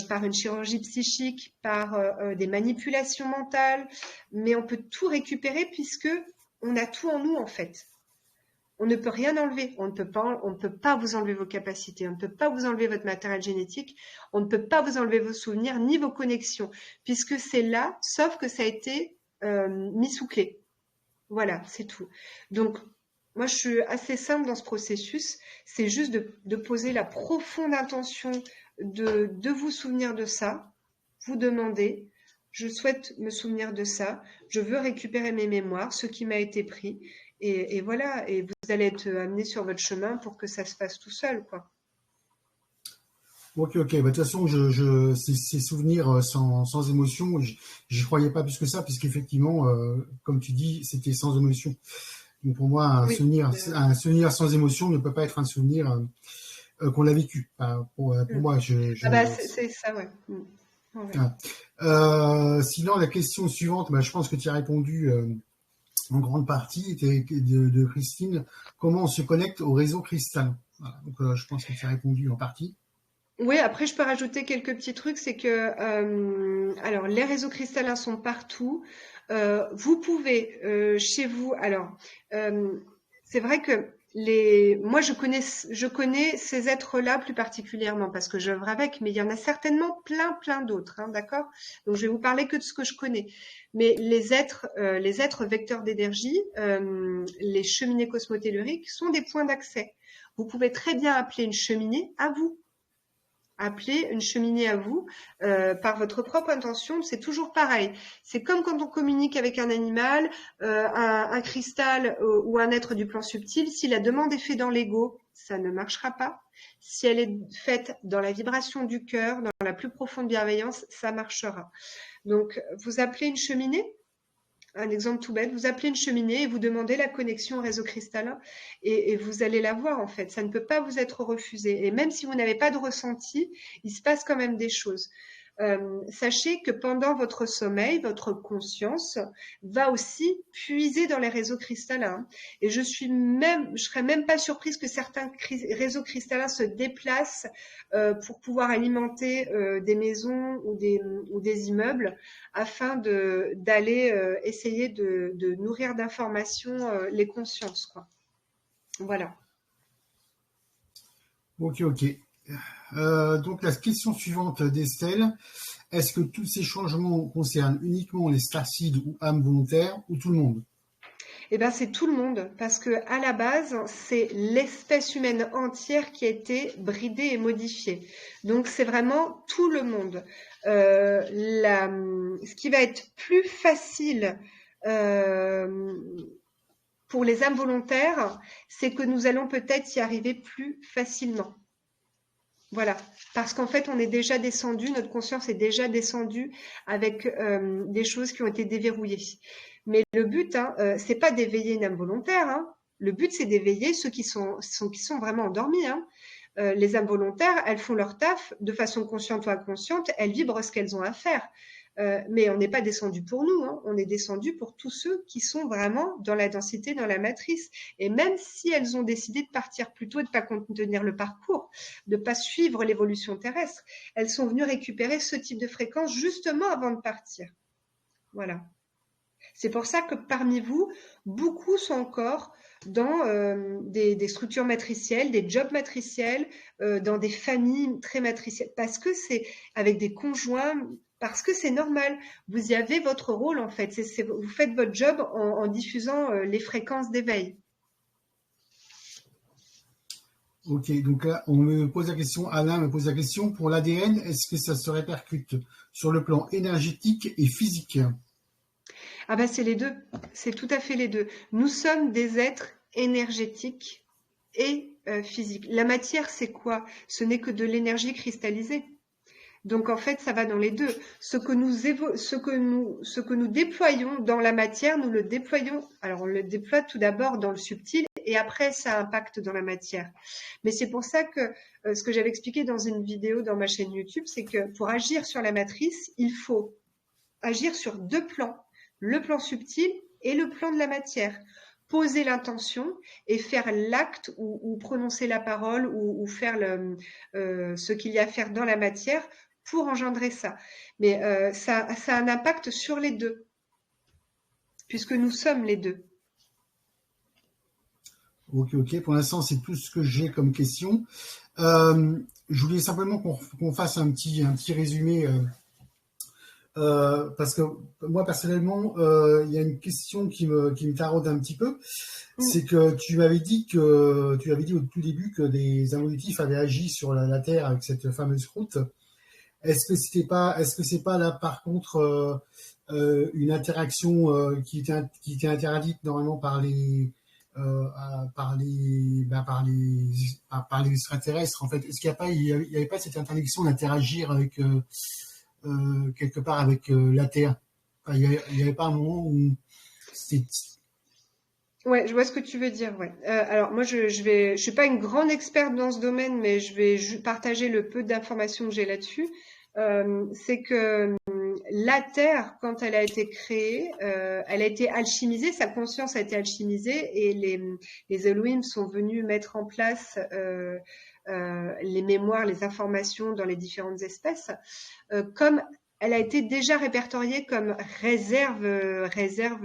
par une chirurgie psychique, par des manipulations mentales, mais on peut tout récupérer puisque on a tout en nous en fait. On ne peut rien enlever. On ne peut pas vous enlever vos capacités. On ne peut pas vous enlever votre matériel génétique. On ne peut pas vous enlever vos souvenirs ni vos connexions, puisque c'est là, sauf que ça a été mis sous clé. Voilà, c'est tout. Donc, moi, je suis assez simple dans ce processus. C'est juste de poser la profonde intention de vous souvenir de ça. Vous demandez, je souhaite me souvenir de ça. Je veux récupérer mes mémoires, ce qui m'a été pris. Et voilà, et vous allez être amené sur votre chemin pour que ça se fasse tout seul, quoi. Ok, ok. Bah, de toute façon, ces souvenirs sans émotion, j'y croyais pas plus que ça, puisqu'effectivement, comme tu dis, c'était sans émotion. Donc pour moi, Oui, un souvenir sans émotion ne peut pas être un souvenir qu'on a vécu. Enfin, pour moi, ah bah c'est ça, ouais. Ouais. sinon, la question suivante, bah, je pense que tu as répondu en grande partie, était de Christine. Comment on se connecte au réseau cristal? Voilà. Donc, je pense que tu as répondu en partie. Oui, après, je peux rajouter quelques petits trucs. C'est que, alors, les réseaux cristallins sont partout. Vous pouvez, chez vous, alors, euh, c'est vrai que moi, je connais ces êtres-là plus particulièrement parce que j'œuvre avec, mais il y en a certainement plein d'autres, hein, d'accord? Donc, je vais vous parler que de ce que je connais. Mais les êtres vecteurs d'énergie, les cheminées cosmotelluriques sont des points d'accès. Vous pouvez très bien appeler une cheminée à vous. Appeler une cheminée à vous par votre propre intention, c'est toujours pareil. C'est comme quand on communique avec un animal, un cristal ou un être du plan subtil. Si la demande est faite dans l'ego, ça ne marchera pas. Si elle est faite dans la vibration du cœur, dans la plus profonde bienveillance, ça marchera. Donc, vous appelez une cheminée. Un exemple tout bête, vous appelez une cheminée et vous demandez la connexion au réseau cristallin et vous allez la voir en fait. Ça ne peut pas vous être refusé. Et même si vous n'avez pas de ressenti, il se passe quand même des choses. sachez que pendant votre sommeil, votre conscience va aussi puiser dans les réseaux cristallins. Et je serais même pas surprise que certains réseaux cristallins se déplacent pour pouvoir alimenter des maisons ou des immeubles afin d'aller essayer de nourrir d'informations les consciences, quoi. Voilà. Ok, ok. Donc la question suivante d'Estelle, est-ce que tous ces changements concernent uniquement les starseeds ou âmes volontaires ou tout le monde? Eh ben, c'est tout le monde, parce que à la base, c'est l'espèce humaine entière qui a été bridée et modifiée. Donc, c'est vraiment tout le monde. Ce qui va être plus facile pour les âmes volontaires, c'est que nous allons peut-être y arriver plus facilement. Voilà, parce qu'en fait, on est déjà descendu, notre conscience est déjà descendue avec des choses qui ont été déverrouillées. Mais le but, c'est pas d'éveiller une âme volontaire. Hein. Le but, c'est d'éveiller ceux qui sont vraiment endormis. Hein. Les âmes volontaires, elles font leur taf de façon consciente ou inconsciente, elles vibrent ce qu'elles ont à faire. Mais on n'est pas descendu pour nous, hein. On est descendu pour tous ceux qui sont vraiment dans la densité, dans la matrice. Et même si elles ont décidé de partir plus tôt, de ne pas contenir le parcours, de ne pas suivre l'évolution terrestre, elles sont venues récupérer ce type de fréquence justement avant de partir. Voilà. C'est pour ça que parmi vous, beaucoup sont encore dans des structures matricielles, des jobs matriciels, dans des familles très matricielles, parce que c'est avec des conjoints, parce que c'est normal. Vous y avez votre rôle en fait. Vous faites votre job en diffusant les fréquences d'éveil. Ok, donc là, on me pose la question, Alain me pose la question, pour l'ADN, est-ce que ça se répercute sur le plan énergétique et physique? Ah ben c'est les deux, c'est tout à fait les deux. Nous sommes des êtres énergétiques et physiques. La matière, c'est quoi? Ce n'est que de l'énergie cristallisée. Donc en fait, ça va dans les deux. Ce que nous déployons dans la matière, nous le déployons. Alors on le déploie tout d'abord dans le subtil et après ça impacte dans la matière. Mais c'est pour ça que ce que j'avais expliqué dans une vidéo dans ma chaîne YouTube, c'est que pour agir sur la matrice, il faut agir sur deux plans, le plan subtil et le plan de la matière. Poser l'intention et faire l'acte ou prononcer la parole ou faire ce qu'il y a à faire dans la matière pour engendrer ça. Mais ça a un impact sur les deux, puisque nous sommes les deux. Ok, ok. Pour l'instant, c'est tout ce que j'ai comme question. Je voulais simplement qu'on fasse un petit résumé. Parce que moi personnellement, il y a une question qui me taraude un petit peu, c'est que tu avais dit au tout début que des involutifs avaient agi sur la Terre avec cette fameuse croûte. Est-ce que c'est pas là par contre une interaction qui était interdite normalement par les extraterrestres en fait? Est-ce qu'il y avait pas cette interdiction d'interagir avec quelque part avec la Terre? Enfin, il n'y avait pas un moment où c'était... Ouais, je vois ce que tu veux dire. Ouais. Alors moi, je suis pas une grande experte dans ce domaine, mais je vais partager le peu d'informations que j'ai là-dessus. C'est que la Terre, quand elle a été créée, elle a été alchimisée, sa conscience a été alchimisée, et les Elohim sont venus mettre en place les mémoires, les informations dans les différentes espèces, comme elle a été déjà répertoriée comme réserve,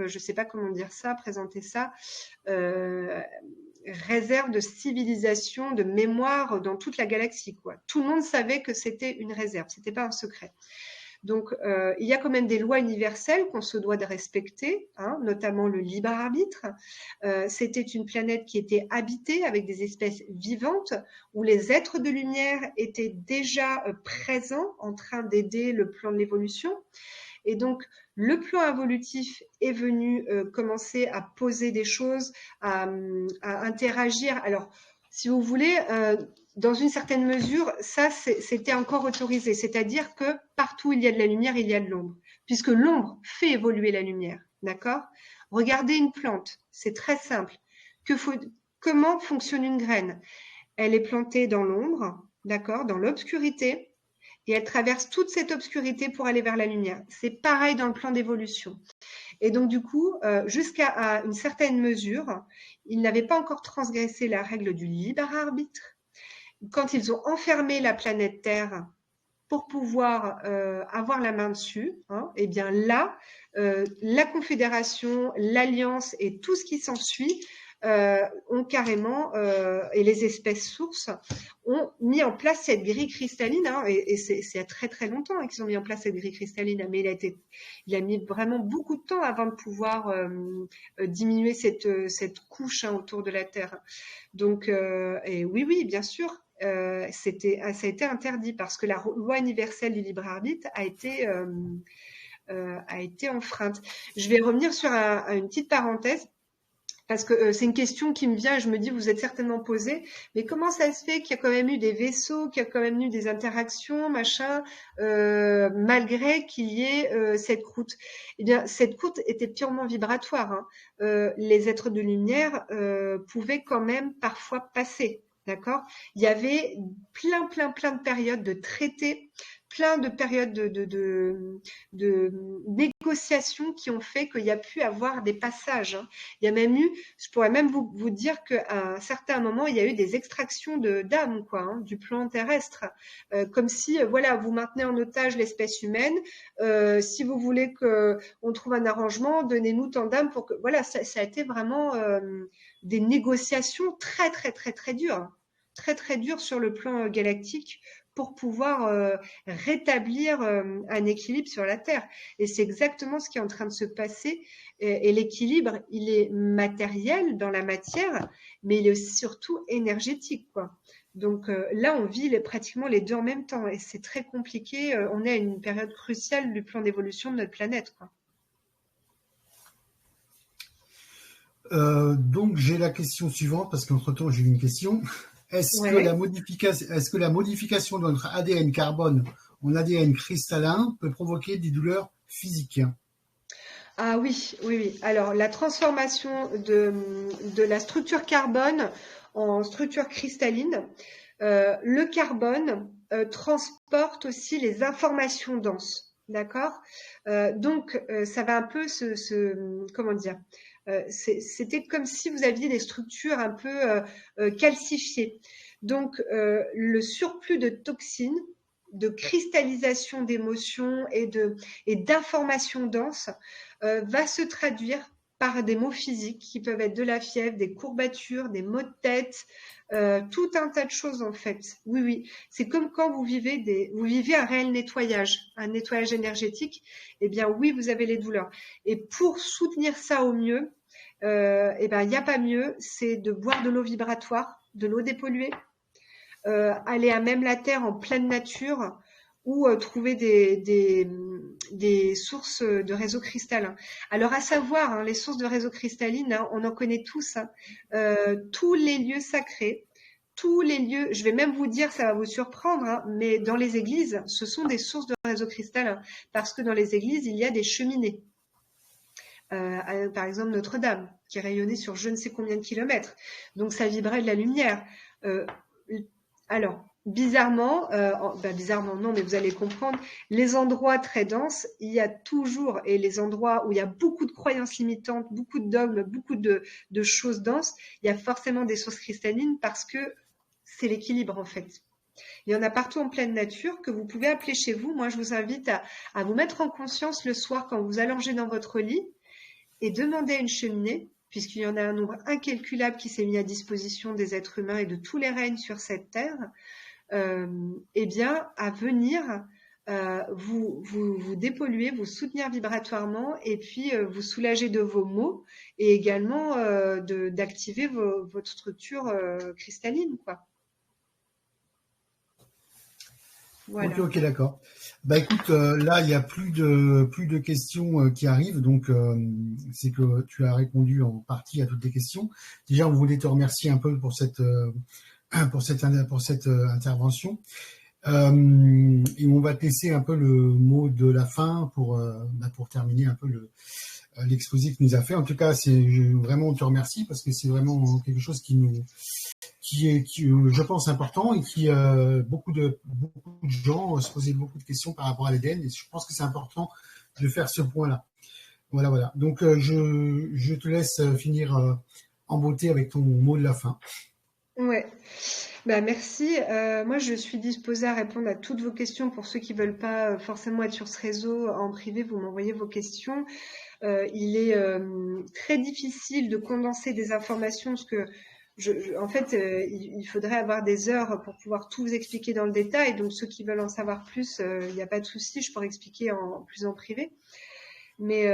je sais pas comment dire ça, présenter ça, réserve de civilisation, de mémoire dans toute la galaxie, quoi. Tout le monde savait que c'était une réserve, c'était pas un secret. Donc, il y a quand même des lois universelles qu'on se doit de respecter, hein, notamment le libre arbitre. C'était une planète qui était habitée avec des espèces vivantes, où les êtres de lumière étaient déjà présents, en train d'aider le plan de l'évolution. Et donc, le plan évolutif est venu commencer à poser des choses, à interagir. Alors, si vous voulez, dans une certaine mesure, ça, c'était encore autorisé. C'est-à-dire que partout où il y a de la lumière, il y a de l'ombre. Puisque l'ombre fait évoluer la lumière. D'accord? Regardez une plante. C'est très simple. Comment fonctionne une graine? Elle est plantée dans l'ombre, d'accord, dans l'obscurité. et elle traverse toute cette obscurité pour aller vers la lumière. C'est pareil dans le plan d'évolution. Et donc, du coup, jusqu'à une certaine mesure, ils n'avaient pas encore transgressé la règle du libre arbitre. Quand ils ont enfermé la planète Terre pour pouvoir avoir la main dessus, et bien là, la Confédération, l'Alliance et tout ce qui s'ensuit ont carrément, et les espèces sources, ont mis en place cette grille cristalline, et c'est il y a très très longtemps qu'ils ont mis en place cette grille cristalline, mais il a mis vraiment beaucoup de temps avant de pouvoir diminuer cette couche autour de la Terre. Donc, et oui, bien sûr, ça a été interdit parce que la loi universelle du libre arbitre a été enfreinte. Je vais revenir sur une petite parenthèse. Parce que c'est une question qui me vient et je me dis, vous êtes certainement posé, mais comment ça se fait qu'il y a quand même eu des vaisseaux, qu'il y a quand même eu des interactions, machin, malgré qu'il y ait cette croûte? Eh bien, cette croûte était purement vibratoire. Les êtres de lumière pouvaient quand même parfois passer. D'accord? Il y avait plein de périodes de traités, plein de périodes de négociations qui ont fait qu'il y a pu avoir des passages. Il y a même eu, je pourrais même vous dire qu'à un certain moment, il y a eu des extractions d'âmes, du plan terrestre. Comme si, voilà, vous maintenez en otage l'espèce humaine. Si vous voulez qu'on trouve un arrangement, donnez-nous tant d'âmes pour que. Voilà, ça a été vraiment des négociations très, très, très, très dures. Très, très dures sur le plan galactique pour pouvoir rétablir un équilibre sur la Terre. Et c'est exactement ce qui est en train de se passer. Et l'équilibre, il est matériel dans la matière, mais il est aussi surtout énergétique, quoi. Donc là, on vit pratiquement les deux en même temps et c'est très compliqué. On est à une période cruciale du plan d'évolution de notre planète, quoi. Donc j'ai la question suivante parce qu'entre-temps j'ai eu une question. Est-ce que la modification de notre ADN carbone en ADN cristallin peut provoquer des douleurs physiques? Ah oui. Alors la transformation de la structure carbone en structure cristalline, le carbone transporte aussi les informations denses, d'accord? Donc ça va un peu comment dire? C'était comme si vous aviez des structures un peu calcifiées. Donc, le surplus de toxines, de cristallisation d'émotions et d'informations denses va se traduire par des maux physiques qui peuvent être de la fièvre, des courbatures, des maux de tête, tout un tas de choses en fait. Oui. C'est comme quand vous vivez un réel nettoyage, un nettoyage énergétique. Eh bien oui, vous avez les douleurs. Et pour soutenir ça au mieux, il n'y a pas mieux, c'est de boire de l'eau vibratoire, de l'eau dépolluée, aller à même la terre en pleine nature ou trouver des sources de réseaux cristallins. Alors à savoir, les sources de réseaux cristallines, on en connaît tous, tous les lieux sacrés, tous les lieux, je vais même vous dire, ça va vous surprendre, mais dans les églises, ce sont des sources de réseaux cristallins, parce que dans les églises, il y a des cheminées. Par exemple Notre-Dame, qui rayonnait sur je ne sais combien de kilomètres. Donc ça vibrait de la lumière. Alors, bizarrement non, mais vous allez comprendre, les endroits très denses, il y a toujours, et les endroits où il y a beaucoup de croyances limitantes, beaucoup de dogmes, beaucoup de choses denses, il y a forcément des sources cristallines parce que c'est l'équilibre en fait. Il y en a partout en pleine nature que vous pouvez appeler chez vous. Moi, je vous invite à vous mettre en conscience le soir quand vous allongez dans votre lit et demander à une cheminée, puisqu'il y en a un nombre incalculable qui s'est mis à disposition des êtres humains et de tous les règnes sur cette terre, eh bien, à venir vous dépolluer, vous soutenir vibratoirement et puis vous soulager de vos maux et également d'activer votre structure cristalline, quoi. Voilà. Ok, d'accord. Bah écoute, là il y a plus de questions qui arrivent, donc c'est que tu as répondu en partie à toutes les questions. Déjà, on voulait te remercier un peu pour cette intervention. Et on va te laisser un peu le mot de la fin pour terminer un peu l'exposé que nous a fait. En tout cas, vraiment on te remercie parce que c'est vraiment quelque chose qui je pense important et qui beaucoup de gens se posaient beaucoup de questions par rapport à l'ADN et je pense que c'est important de faire ce point-là. Voilà. Donc je te laisse finir en beauté avec ton mot de la fin. Ouais. Bah, merci. Moi, je suis disposée à répondre à toutes vos questions. Pour ceux qui veulent pas forcément être sur ce réseau, en privé, vous m'envoyez vos questions. Il est très difficile de condenser des informations parce que en fait, il faudrait avoir des heures pour pouvoir tout vous expliquer dans le détail. Donc, ceux qui veulent en savoir plus, il n'y a pas de souci, je pourrais expliquer plus en privé. Mais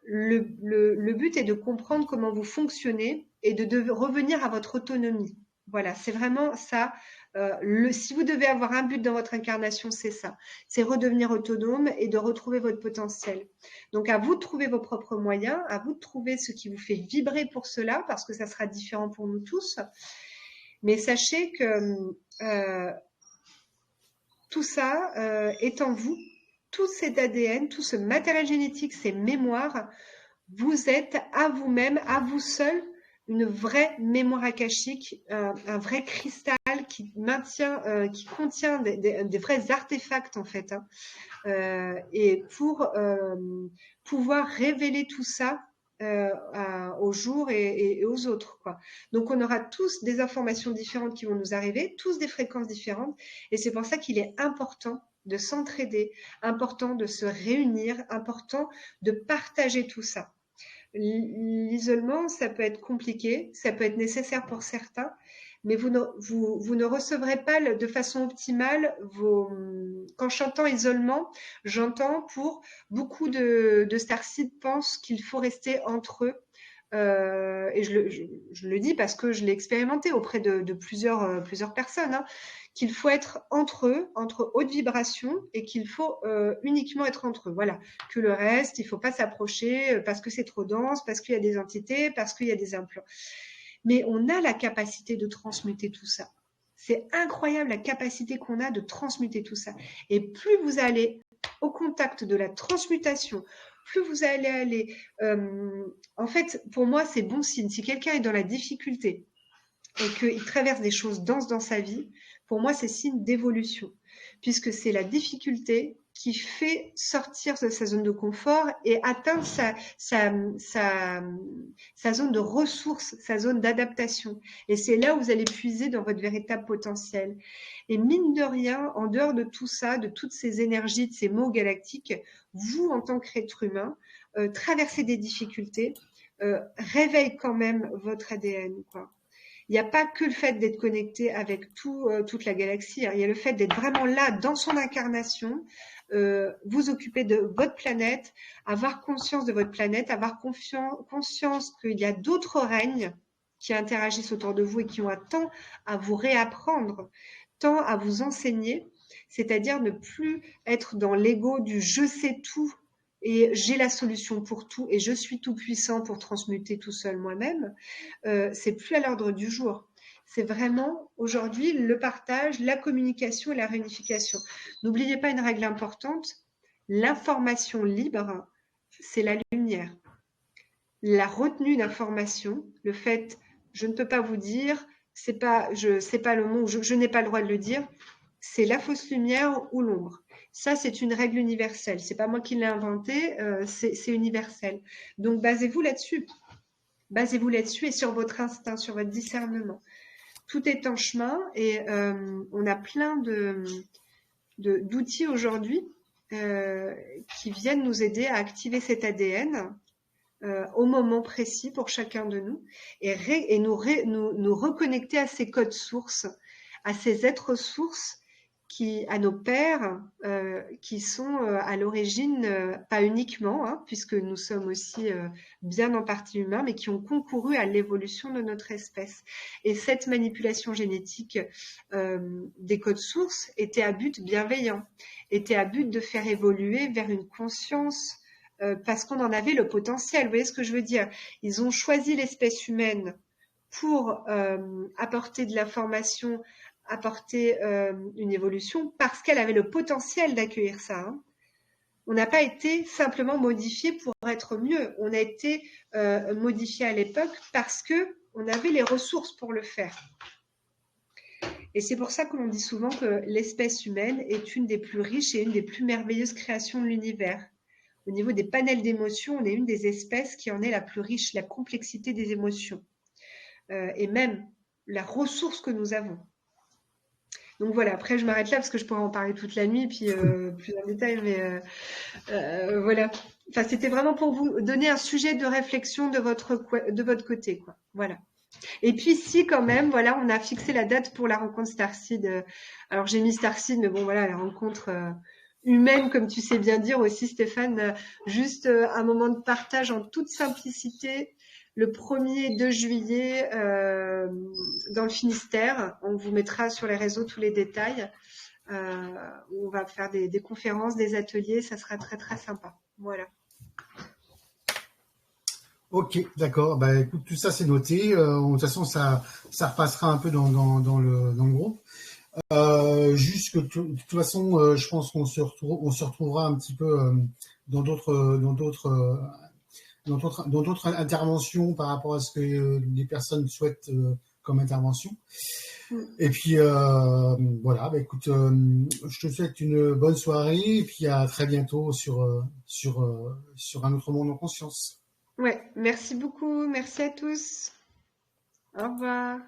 le but est de comprendre comment vous fonctionnez et de revenir à votre autonomie. Voilà, c'est vraiment ça. Si vous devez avoir un but dans votre incarnation, c'est ça. C'est redevenir autonome et de retrouver votre potentiel. Donc, à vous de trouver vos propres moyens, à vous de trouver ce qui vous fait vibrer pour cela, parce que ça sera différent pour nous tous. Mais sachez que tout ça est en vous. Tout cet ADN, tout ce matériel génétique, ces mémoires, vous êtes à vous-même, à vous seul, une vraie mémoire akashique, un vrai cristal qui maintient, qui contient des vrais artefacts en fait. Et pour pouvoir révéler tout ça au jour et aux autres, quoi. Donc on aura tous des informations différentes qui vont nous arriver, tous des fréquences différentes, et c'est pour ça qu'il est important de s'entraider, important de se réunir, important de partager tout ça. L'isolement, ça peut être compliqué, ça peut être nécessaire pour certains, mais vous ne recevrez pas de façon optimale Quand j'entends isolement, j'entends pour beaucoup de starseeds pensent qu'il faut rester entre eux. Et je le dis parce que je l'ai expérimenté auprès de plusieurs personnes, hein, qu'il faut être entre eux, entre hautes vibrations, et qu'il faut uniquement être entre eux. Voilà, que le reste, il ne faut pas s'approcher parce que c'est trop dense, parce qu'il y a des entités, parce qu'il y a des implants. Mais on a la capacité de transmuter tout ça. C'est incroyable la capacité qu'on a de transmuter tout ça. Et plus vous allez au contact de la transmutation, plus vous allez aller... en fait, pour moi, c'est bon signe. Si quelqu'un est dans la difficulté et qu'il traverse des choses denses dans sa vie, pour moi, c'est signe d'évolution, puisque c'est la difficulté qui fait sortir de sa zone de confort et atteindre sa zone de ressources, sa zone d'adaptation. Et c'est là où vous allez puiser dans votre véritable potentiel. Et mine de rien, en dehors de tout ça, de toutes ces énergies, de ces mots galactiques, vous, en tant qu'être humain, traversez des difficultés, réveille quand même votre ADN, quoi. Il n'y a pas que le fait d'être connecté avec toute la galaxie, hein. Il y a le fait d'être vraiment là, dans son incarnation, vous occuper de votre planète, avoir conscience de votre planète, avoir conscience qu'il y a d'autres règnes qui interagissent autour de vous et qui ont un temps à vous réapprendre, tant à vous enseigner, c'est-à-dire ne plus être dans l'ego du « je sais tout » et j'ai la solution pour tout et je suis tout puissant pour transmuter tout seul moi-même, c'est plus à l'ordre du jour. C'est vraiment aujourd'hui le partage, la communication et la réunification. N'oubliez pas une règle importante, l'information libre, c'est la lumière. La retenue d'information, le fait je ne peux pas vous dire, c'est pas le mot, je n'ai pas le droit de le dire, c'est la fausse lumière ou l'ombre. Ça, c'est une règle universelle. C'est pas moi qui l'ai inventée, c'est universel. Donc, basez-vous là-dessus. Basez-vous là-dessus et sur votre instinct, sur votre discernement. Tout est en chemin et on a plein d'outils aujourd'hui qui viennent nous aider à activer cet ADN au moment précis pour chacun de nous et nous reconnecter à ces codes sources, à ces êtres sources à nos pères qui sont à l'origine, pas uniquement, hein, puisque nous sommes aussi bien en partie humains, mais qui ont concouru à l'évolution de notre espèce. Et cette manipulation génétique des codes sources était à but bienveillant, était à but de faire évoluer vers une conscience parce qu'on en avait le potentiel. Vous voyez ce que je veux dire? Ils ont choisi l'espèce humaine pour apporter de l'information, apporter une évolution parce qu'elle avait le potentiel d'accueillir ça. Hein. On n'a pas été simplement modifié pour être mieux. On a été modifié à l'époque parce que on avait les ressources pour le faire. Et c'est pour ça que l'on dit souvent que l'espèce humaine est une des plus riches et une des plus merveilleuses créations de l'univers. Au niveau des panels d'émotions, on est une des espèces qui en est la plus riche, la complexité des émotions. Et même la ressource que nous avons. Donc voilà, après je m'arrête là parce que je pourrais en parler toute la nuit, puis plus en détail, mais voilà. Enfin, c'était vraiment pour vous donner un sujet de réflexion de votre côté, quoi. Voilà. Et puis si quand même, voilà, on a fixé la date pour la rencontre Starseed. Alors j'ai mis Starseed, mais bon voilà, la rencontre humaine, comme tu sais bien dire aussi, Stéphane, juste un moment de partage en toute simplicité. Le 1er de juillet dans le Finistère. On vous mettra sur les réseaux tous les détails. On va faire des conférences, des ateliers. Ça sera très, très sympa. Voilà. Ok, d'accord. Bah, écoute, tout ça, c'est noté. De toute façon, ça repassera un peu dans le groupe. Juste que de toute façon, je pense qu'on se retrouvera un petit peu dans d'autres interventions par rapport à ce que les personnes souhaitent comme intervention. Et puis voilà, bah, écoute, je te souhaite une bonne soirée et puis à très bientôt sur un autre monde en conscience. Ouais, merci beaucoup, merci à tous. Au revoir.